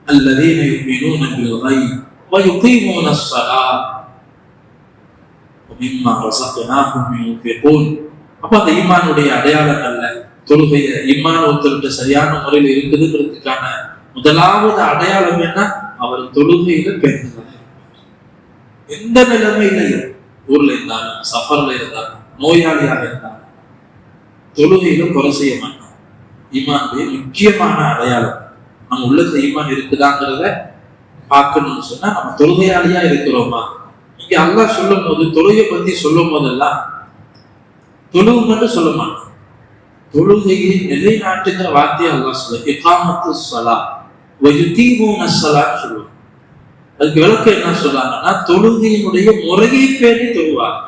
அல்லதீன யுமினூன பில் கைப் வ யுகீமூன ஸ்ஸலாத் வ மிம்மா ரஸக்னாஹும் யுன்ஃபிகூன். அப்ப அந்த ஈமானுடைய அடையாளங்கள்ல தொழுகைய ஈமான் ஒருத்தருக்கு சரியான முறையில் இருக்குதுங்கிறதுக்கான முதலாவது அடையாளம் என்ன? அவர் தொழுகையில பேணுதலாக இருப்பார். எந்த நிலைமையிலையும், ஊர்ல இருந்தாலும், சஃபர்ல இருந்தாலும், நோயாளியாக இருந்தாலும் தொழுகையில குறை செய்ய மாட்டான். ஈமானுடைய முக்கியமான அடையாளம் நம்ம உள்ளத்துல ஈமான் இருக்குதாங்கிறத பார்க்கணும்னு சொன்னா நம்ம தொழுகையாளியா இருக்கிறோமா? இங்க அல்லாஹ் சொல்லும் போது தொழுகை பத்தி சொல்லும் போதெல்லாம் தொழுவுன்னு சொல்ல மாட்டோம். தொழுகையை நிலைநாட்டுங்கிற வார்த்தையை அல்லாஹ் சொல்ல இகாமத்து ஸலா வ யுகீமூன ஸலான்னு சொல்லுவாங்க. அதுக்கு விளக்கம் என்ன சொல்றாங்கன்னா, தொழுகையினுடைய முறையை பேணி தொழுவாங்க.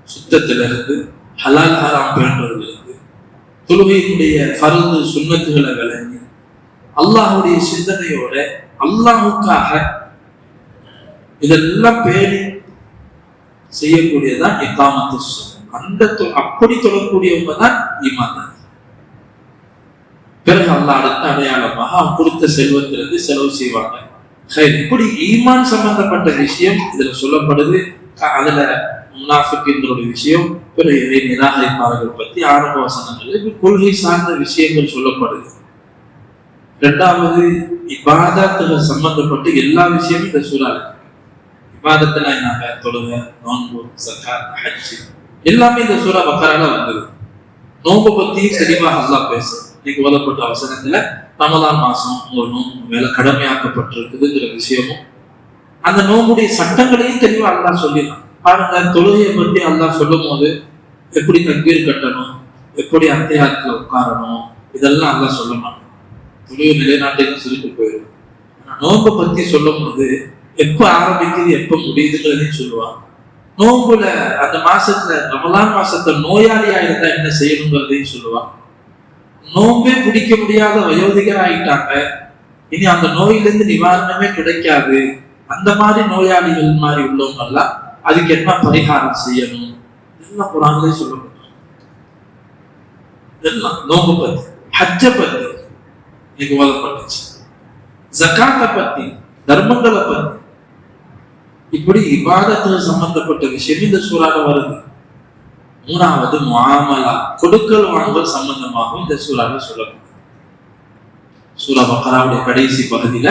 சுத்தத்திலிருந்து ஹலால் ஹராம் பேணுறதிலிருந்து தொழுகையினுடைய ஃபர்து சுன்னத்துகளை விளங்கி அல்லாஹுடைய சிந்தனையோட அல்லாஹுக்காக இதெல்லாம் பேணி செய்யக்கூடியதான் இகாமத்து ஸலா. அந்த அப்படி தொழக்கூடியவங்க தான் ஈமான். பிறகு அல்லாஹ் அடுத்த அடையாளமாக அவன் கொடுத்த செல்வத்திலிருந்து செலவு செய்வாங்க. இப்படி ஈமான் சம்பந்தப்பட்ட விஷயம் இதுல சொல்லப்படுது. அதுல முனாஃபிக்குடைய விஷயம், பிறகு இறை நிராகரிப்பாளர்கள் பத்தி ஆரம்ப வசனங்கள், கொள்கை சார்ந்த விஷயங்கள் சொல்லப்படுது. இரண்டாவது இபாதத்துல சம்பந்தப்பட்ட எல்லா விஷயமும் இந்த சூறால. இபாதத்துல நாங்க தொழுகை, நோன்பு, ஸகாத், ஹஜ் எல்லாமே இந்த சூரா பக்கரால வந்தது. நோன்பு பத்தி தெளிவாக அல்லாஹ் பேச இன்னைக்கு ஓதப்பட்ட அவசரத்துல ரமலான் மாசம் ஒரு நோன்பு மேல கடமையாக்கப்பட்டிருக்குதுங்கிற விஷயமும் அந்த நோம்புடைய சட்டங்களையும் தெளிவா அல்லாஹ் சொல்லிடலாம். பாருங்க, தொழுகையை பத்தி அல்லாஹ் சொல்லும் போது எப்படி தக்பீர் கட்டணும், எப்படி அத்தியாயத்துல உட்காரணும், இதெல்லாம் அல்லாஹ் சொல்ல மாட்டோம். தொழுகை நிலைநாட்டையும் சொல்லிட்டு போயிடும். நோன்பை பத்தி சொல்லும் போது எப்ப ஆரம்பிக்குது எப்ப முடியுதுங்கிறதையும் சொல்லுவாங்க. நோன்புல அந்த மாசத்துல ரமலான் மாசத்துல நோயாளியா இருந்தா என்ன செய்யணுங்கிறதையும் சொல்லுவாங்க. நோம்பே பிடிக்க முடியாத வயோதிகர் ஆயிட்டாங்க, இனி அந்த நோயிலிருந்து நிவாரணமே கிடைக்காது, அந்த மாதிரி நோயாளிகள் மாதிரி உள்ளவங்க எல்லாம் அதுக்கு என்ன பரிகாரம் செய்யணும் இதெல்லாம் குர்ஆன்லயே சொல்லப்பட்டிருக்கு. இதெல்லாம் நோம்பு பத்தி, ஹஜ்ஜ பத்தி இன்னைக்கு ஓதப்பட்டுச்சு, ஜகாத்தை பத்தி, தர்மங்களை பத்தி, இப்படி இபாதத்துல சம்பந்தப்பட்ட விஷயம் இந்த சூறால வருது. மூணாவது முஆமலா, கொடுக்கல் வாங்கல் சம்பந்தமாகவும் இந்த சூறால சொல்லப்படும். சூரா பக்கராவுடைய கடைசி பகுதியில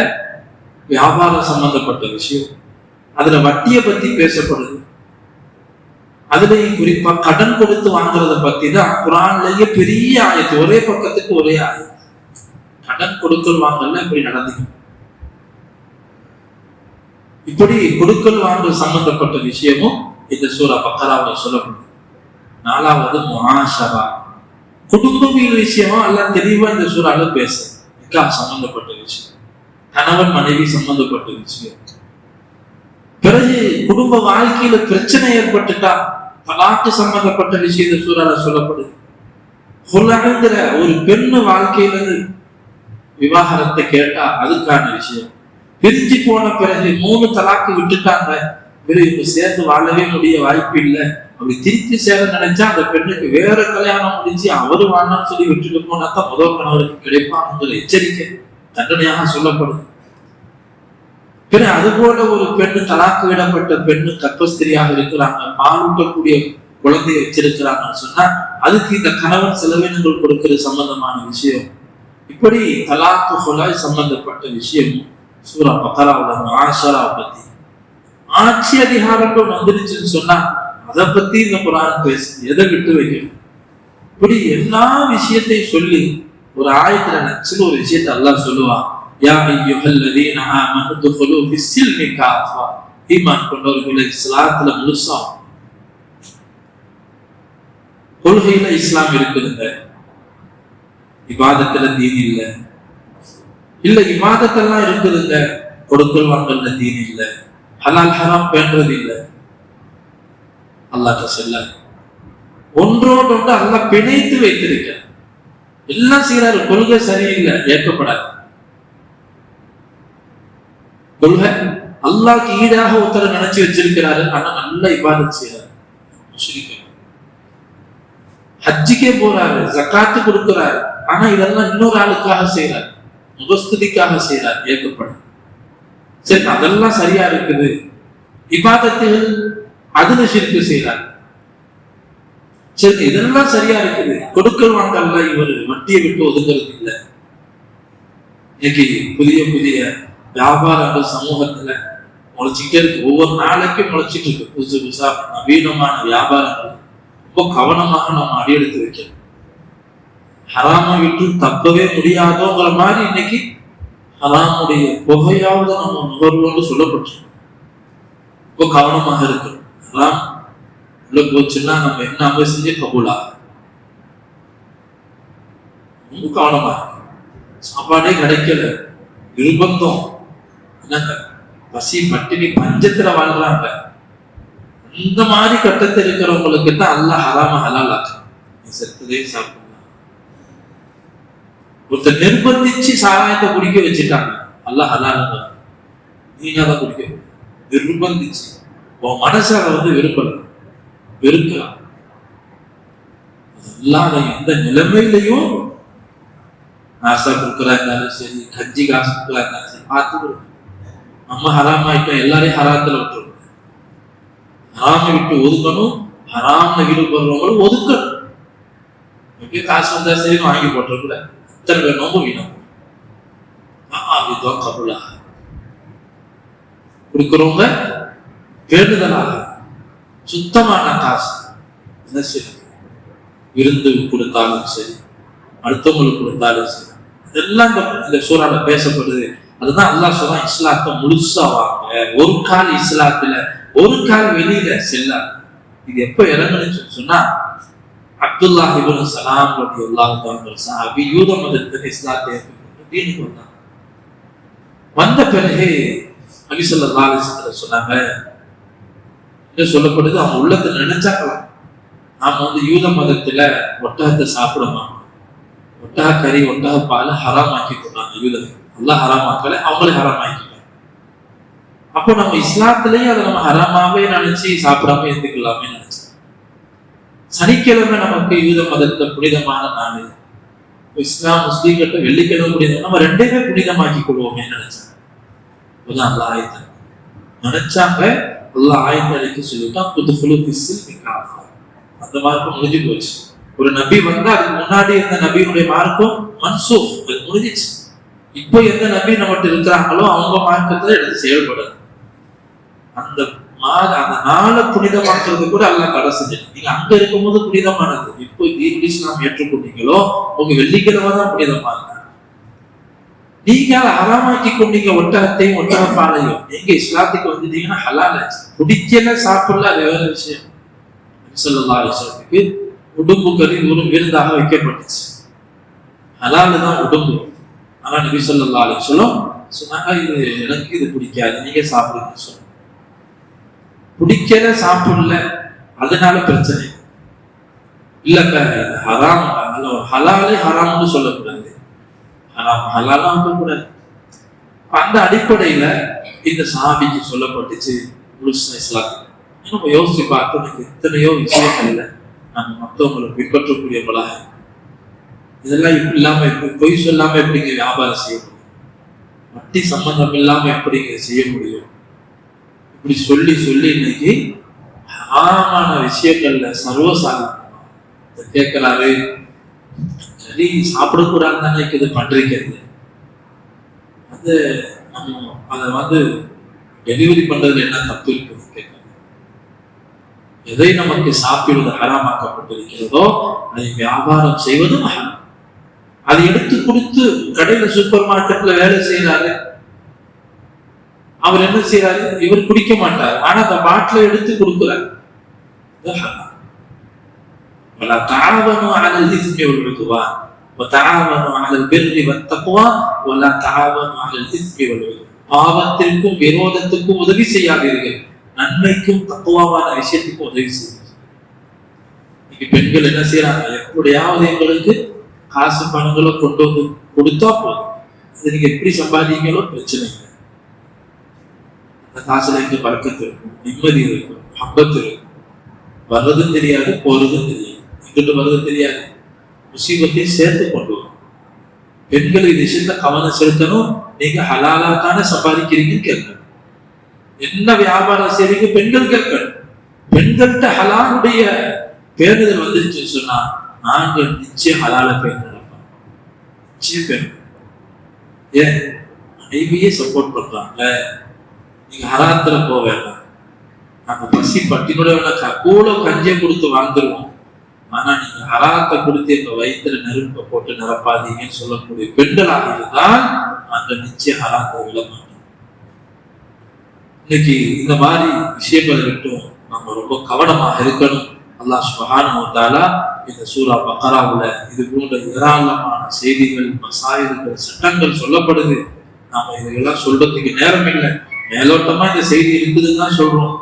வியாபாரம் சம்பந்தப்பட்ட விஷயம், அதுல வட்டியை பத்தி பேசப்படுது. அதுலயும் குறிப்பா கடன் கொடுத்து வாங்குறத பத்தி தான் குர்ஆன்லயே பெரிய ஆயத்து, ஒரே பக்கத்துக்கு ஒரே ஆயத்து. கடன் கொடுக்கல் வாங்கல்ல இப்படி நடந்துக்கும். இப்படி கொடுக்கல் வாங்கல் சம்பந்தப்பட்ட விஷயமும் இந்த சூரா பக்கராவுல சொல்லப்படுது. நாலாவது முஆஷரா, குடும்பவியல் விஷயமா எல்லாம் தெளிவா இந்த சூறால பேச, நிக்காஹ் சம்பந்தப்பட்ட விஷயம், கணவன் மனைவி சம்பந்தப்பட்ட விஷயம். பிறகு குடும்ப வாழ்க்கையில பிரச்சனை ஏற்பட்டுட்டா தலாக்கு சம்பந்தப்பட்ட விஷயம் இந்த சூறால சொல்லப்படுது. ஹுலஹ்ங்கிற ஒரு பெண்ணு வாழ்க்கையில விவாகரத்தை கேட்டா அதுக்கான விஷயம். பிரிஞ்சு போன பிறகு 3 தலாக்கு விட்டுட்டாங்க, இவங்க சேர்ந்து வாழவே முடிய வாய்ப்பு இல்லை, அப்படி திருப்பி சேர நினைச்சா அந்த பெண்ணுக்கு வேற கல்யாணம் முடிஞ்சு அவரு வாழணும்னு சொல்லி விட்டுட்டு போனா தான் முதல் கணவருக்கு கிடைப்பாங்கிற எச்சரிக்கை தண்டனையாக சொல்லப்படுது. பிறகு அது போல ஒரு பெண்ணு, தலாக்கு விடப்பட்ட பெண்ணு கர்ப்பஸ்திரியாக இருக்கிறாங்க, பாலூட்டக்கூடிய குழந்தையை வச்சிருக்கிறாங்கன்னு சொன்னா அதுக்கு இந்த கணவன் செலவினங்கள் கொடுக்கிற சம்பந்தமான விஷயம். இப்படி தலாக்கு ஹுலாய் சம்பந்தப்பட்ட விஷயமும் சூரா பக்கராவுல முஆஷரா பத்தி, ஆட்சி அதிகாரங்கள் வந்துருச்சுன்னு சொன்னா அதை பத்தி இந்த குர்ஆன் பேசு, எதை விட்டு வைக்கணும். இப்படி எல்லா விஷயத்தையும் சொல்லி ஒரு ஆயத்துல நச்சுன்னு ஒரு விஷயத்தை அல்லாஹ் சொல்லுவான். யா அய்யுஹல்லதீன ஆமனு துகுலு ஃபிஸ்ஸில்மி காஃபா, ஈமான் கொண்டவர்களை இஸ்லாத்துல முழுசா. கொள்கையில இஸ்லாம் இருக்குதுங்க, இபாதத்துல தீன் இல்ல. இல்ல இபாதத்தெல்லாம் இருக்குதுங்க, கொடுக்கல் வாங்கல்ல தீன் இல்ல, ஹலால் ஹராம் பேணுறது இல்ல. அல்லாஹ் சொல்ல ஒன்றோடு ஒன்று அல்லாஹ் பிணைத்து வைத்திருக்க, எல்லாம் செய்யறாரு. கொள்கை சரியில்லை, ஏற்கப்படாது. கொள்கை அல்லாஹ்க்கு ஈடாக ஒருத்தரை நினைச்சு வச்சிருக்கிறாரு, ஆனா நல்ல இபாதத் செய்யறாரு. ஹஜ்ஜுக்கே போறாரு, ஜகாத்து கொடுக்கிறாரு, ஆனா இதெல்லாம் இன்னொரு ஆளுக்காக செய்யறாரு, முகஸ்துதிக்காக செய்யறாரு, ஏற்கப்படும். சரி, அதெல்லாம் சரியா இருக்குது. இபாதத்துகள் அதுல ஷிர்க் செய்யறாரு. சரி, இதெல்லாம் சரியா இருக்குது. கொடுக்கல் வாங்கல்ல இவர் வட்டியை விட்டு ஒதுங்கிறது இல்லை. இன்னைக்கு புதிய புதிய வியாபாரங்கள் சமூகத்துல முளைச்சிக்கிட்டே இருக்கு, ஒவ்வொரு நாளைக்கும் முளைச்சிட்டு இருக்கு. புதுசு புதுசா நவீனமான வியாபாரங்கள் ரொம்ப கவனமாக நம்ம அடியெடுத்து வைக்கணும். ஹராமை விட்டு தப்பவே முடியாதோங்கிற மாதிரி இன்னைக்கு ஹராமுடைய புகையாவது நம்ம நுகர்வோன்னு சொல்லப்பட்டிருக்கோம். ரொம்ப கவனமாக இருக்கணும். ஹராம் உள்ள போச்சுன்னா நம்ம என்ன அமல் செஞ்சு கபூலா, ரொம்ப கவனமா இருக்கு. சாப்பாடே கிடைக்கல, நிர்பந்தம், என்னங்க பசி பட்டினி பஞ்சத்துல வாழ்றாங்க. இந்த மாதிரி கட்டத்தில் இருக்கிறவங்களுக்கு தான் அல்லாஹ் ஹராம ஹலால் ஆக்கும். நீ செத்ததே சாப்பிடலாம். ஒருத்தர் நிர்பந்திச்சு சாராயத்தை குடிக்க வச்சுட்டாங்க, அல்லாஹ் ஹலால், நீங்க அதை குடிக்க நிர்பந்திச்சு உன் மனசு அதை விரும்பல, வெறுக்கலாம். அல்லாத எந்த நிலைமையிலையும் நாசா கொடுக்குறா இருந்தாலும் சரி, கஞ்சி காசு கொடுக்குறா இருந்தாலும் சரி, பார்த்து நம்ம ஹராமாயிட்டோம், எல்லாரையும் ஹராத்துல விட்டுருவோம். ஹராமை விட்டு ஒதுக்கணும், ஹராம ஈடுபடுறவங்களும் ஒதுக்கணும். எப்படி காசு வந்தா சரி வாங்கி போட்டுருக்குல, இத்தனை பேர் நோம்பு வீணும் கபுலா கொடுக்குறவங்க வேண்டுதலாக சுத்தமான காசு என்ன சரி, விருந்து கொடுத்தாலும் சரி, அடுத்தவங்களுக்கு கொடுத்தாலும் சரி, இதெல்லாம் இந்த சூறால பேசப்படுது. அதுதான் அல்லாஹ் சொல்றான், இஸ்லாத்தை முழுசா வாங்க, ஒரு கால் இஸ்லாத்துல ஒரு கால் வெளியில செல்லாது. இது எப்ப இறங்குன்னு சொன்னா, அப்துல்லாஹ் இப்னு சலாம் ரலியல்லாஹு அன்ஹு சஹாபி யூத மதத்துக்கு இஸ்லாத்தை தீனுக்கு வந்தாங்க. வந்த பிறகு நபி ஸல்லல்லாஹு அலைஹி வஸல்லம் சொன்னாங்க, என்ன சொல்லப்படுது, அவங்க உள்ளத்துல நினைச்சாக்கலாம், நாம யூத மதத்துல ஒட்டகத்தை சாப்பிடமா, ஒட்டக கறி ஒட்டக பால் ஹராம் ஆக்கி கொண்டாங்க யூதர்கள். அல்லாஹ் ஹராம் ஆக்கல, அவங்களே ஹராம் ஆக்கிட்டாங்க. அப்போ நம்ம இஸ்லாத்திலேயே அதை நம்ம ஹராமாவே நினைச்சு சாப்பிடாம இருந்துக்கலாமே நினைச்சோம். சனிக்கிழமை நமக்கு யூத மதத்துல புனிதமான நாள், இஸ்லாம் முஸ்லீம்கிட்ட வெள்ளிக்கிழமை புனிதம், நம்ம ரெண்டையுமே புனிதமாக்கி கொள்வோமே நினைச்சாங்க. அப்போதான் அல்லாஹ் ஆயத்தை நினைச்சாங்க. அல்லாஹ் ஆயத்தை அழைக்க சொல்லிட்டான், புதுஃபுலு ஃபிஸ்ஸில் காஃபா. அந்த மார்க்கம் முடிஞ்சு போச்சு. ஒரு நபி வந்தா அதுக்கு முன்னாடி இருந்த நபியுடைய மார்க்கம் மன்சூக், அது முடிஞ்சிச்சு. இப்போ எந்த நபி நம்மகிட்ட இருக்கிறாங்களோ அவங்க மார்க்கத்துல எடுத்து செயல்படாது. அந்த நாளை புனிதமாக்குறது கூட அல்லாஹ் தடை செஞ்சிடும். நீங்க அங்க இருக்கும்போது புனிதமானது, இப்போ இஸ்லாம் ஏற்றுக்கொண்டீங்களோ உங்க வெள்ளிக்கிழமை தான் புனிதமானது. நீங்க ஹராமாக்கி கொண்டீங்க ஒட்டகத்தையும் ஒட்டகப்பாலையும், நீங்க இஸ்லாத்துக்கு வந்துட்டீங்கன்னா ஹலால் ஆச்சு. குடிக்கல சாப்பிடல அது வேற விஷயம். ஸல்லல்லாஹு அலைஹி வஸல்லமுக்கு உடும்பு கறி ஒரு விருந்தாக வைக்கப்பட்டுச்சு, ஹலால் தான் உடும்பு. ஆனா நபி ஸல்லல்லாஹு அலைஹி வஸல்லம் சொன்னாங்க, இது எனக்கு இது பிடிக்காது, நீங்க சாப்பிடுங்க சொன்னாங்க. பிடிக்கல சாப்பிடல அதனால பிரச்சனை இல்லங்க, ஹராம் ஹலாலே ஹராம்னு சொல்லக்கூடாது, ஹராம் ஹலாலா இருக்கக்கூடாது. அந்த அடிப்படையில இந்த சாபிக்கு சொல்லப்பட்டுச்சு முழுசா இஸ்லாம். நம்ம யோசிச்சு பார்த்து எத்தனையோ விஷயங்கள்ல நம்ம மற்றவங்களை பின்பற்றக்கூடியவங்களாக, இதெல்லாம் இப்படி இல்லாம எப்படி பொய் சொல்லாம எப்படிங்க வியாபாரம் செய்ய முடியும், வட்டி சம்பந்தம் இல்லாம எப்படிங்க செய்ய முடியும், இப்படி சொல்லி சொல்லி இன்னைக்கு ஹராமான விஷயங்கள்ல சர்வசாதாரணமா கேட்கிறாரு. சரி சாப்பிடக்கூடாது தானே இது பண்றீங்கிறது, அது நம்ம அதை டெலிவரி பண்றதுல என்ன தப்பு இருக்கு கேட்க. எதை நமக்கு சாப்பிடுவது ஹராமாக்கப்பட்டிருக்கிறதோ அதை வியாபாரம் செய்வதும் ஹராம். அதை எடுத்து கொடுத்து கடையில சூப்பர் மார்க்கெட்ல வேலை செய்யறாரு, அவர் என்ன செய்யறாரு, இவர் குடிக்க மாட்டார், ஆனா அந்த பாட்டில எடுத்து கொடுக்கிறார். تعاونوا على الاثم والعدوان وتعاونوا على البر والتقوى ولا تعاونوا على الاثم والعدوان. பாவத்திற்கும் விரோதத்துக்கும் உதவி செய்யாதீர்கள், நன்மைக்கும் தக்குவாவான விஷயத்துக்கும் உதவி செய்யுங்கள். இன்னைக்கு பெண்கள் என்ன செய்யறாங்க, எப்படியாவது எங்களுக்கு காசு பணங்களோ கொண்டு வந்து கொடுத்தா போதும், அது நீங்க எப்படி சம்பாதிங்களோ பிரச்சனை இல்லை, அந்த காசுல இருந்து பறக்கத்து இருக்கும், நிம்மதி இருக்கும், ஹப்பத்து இருக்கும். வர்றதும் தெரியாது போறதும் தெரியாது, இங்கிட்டு வர்றது தெரியாது, முசீபத்தையும் சேர்த்து கொண்டு வரும். பெண்கள் இது விஷயத்த கவனம் செலுத்தணும். நீங்க ஹலாலா தானே சம்பாதிக்கிறீங்கன்னு கேட்கணும். என்ன வியாபாரம் செய்றீங்க பெண்கள் கேட்கணும். பெண்கள்கிட்ட ஹலாலுடைய பேருதல் வந்துருச்சு சொன்னா நாங்கள் நிச்சயம் ஹலால பேர் நடப்போம், நிச்சயம் பேர். ஏன் மனைவியே சப்போர்ட் பண்றாங்க, நீங்க ஹராத்துல போக வேண்டாம், நாங்க பசி பட்டினோட கூட கஞ்சியை கொடுத்து வாழ்ந்துருவோம், ஆனா நீங்க ஹராத்தை கொடுத்து எங்க வயிற்றுல நெருப்பை போட்டு நிரப்பாதீங்கன்னு சொல்லக்கூடிய பெண்களாக இருந்தால் அந்த நிச்சயம் ஹராத்தை விட மாட்டோம். இன்னைக்கு இந்த மாதிரி விஷயங்களை விட்டும் நம்ம ரொம்ப கவனமாக இருக்கணும். அல்லாஹ் சுப்ஹானஹு வ தஆலா இந்த சூரா பக்ராவுல இது போன்ற ஏராளமான செய்திகள், மசாயில்கள், சட்டங்கள் சொல்லப்படுது. நாம இதெல்லாம் சொல்றதுக்கு நேரம் இல்லை. மேலோட்டமா இந்த செய்தி இருக்குதுன்னு தான் சொல்றோம்.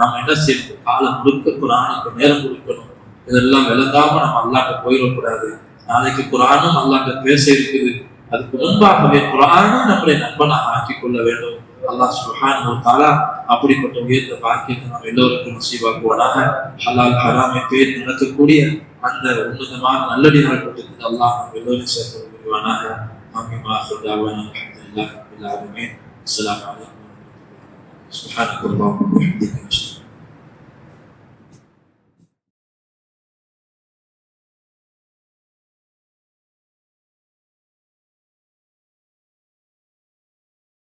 நம்ம என்ன செய்யணும்? காலம் முழுக்க குர்ஆனுக்கு நேரம் கொடுக்கணும். இதெல்லாம் விளங்காம நம்ம அல்லாஹ்ட்ட போயிடக்கூடாது. நாளைக்கு குர்ஆனும் அல்லாஹ்ட்ட பேச இருக்குது. அதுக்கு முன்பாகவே குர்ஆனை நம்முடைய நண்பனாக ஆக்கிக் கொள்ள வேண்டும். அல்லாஹ் சுப்ஹானஹு வ தஆலா அப்படிப்பட்ட உயர்ந்த பாக்கியத்தை நாம் எல்லோருக்கும் நசீபாக்குவானாக. ஹலால் ஹராமை பேர் நடக்கக்கூடிய அந்த உன்னதமான நல்லடியார்கள் கூட்டத்தில் அல்லாஹ் நாம் எல்லோரும் சேர்த்து புரிவானாக. ஆமீன். ஆகிர் தஅவானா அல்ஹம்துலில்லாஹி ரப்பில் ஆலமீன். அஸ்ஸலாமு அலைக்கும். சுப்ஹானல்லாஹி வ பிஹம்திஹி.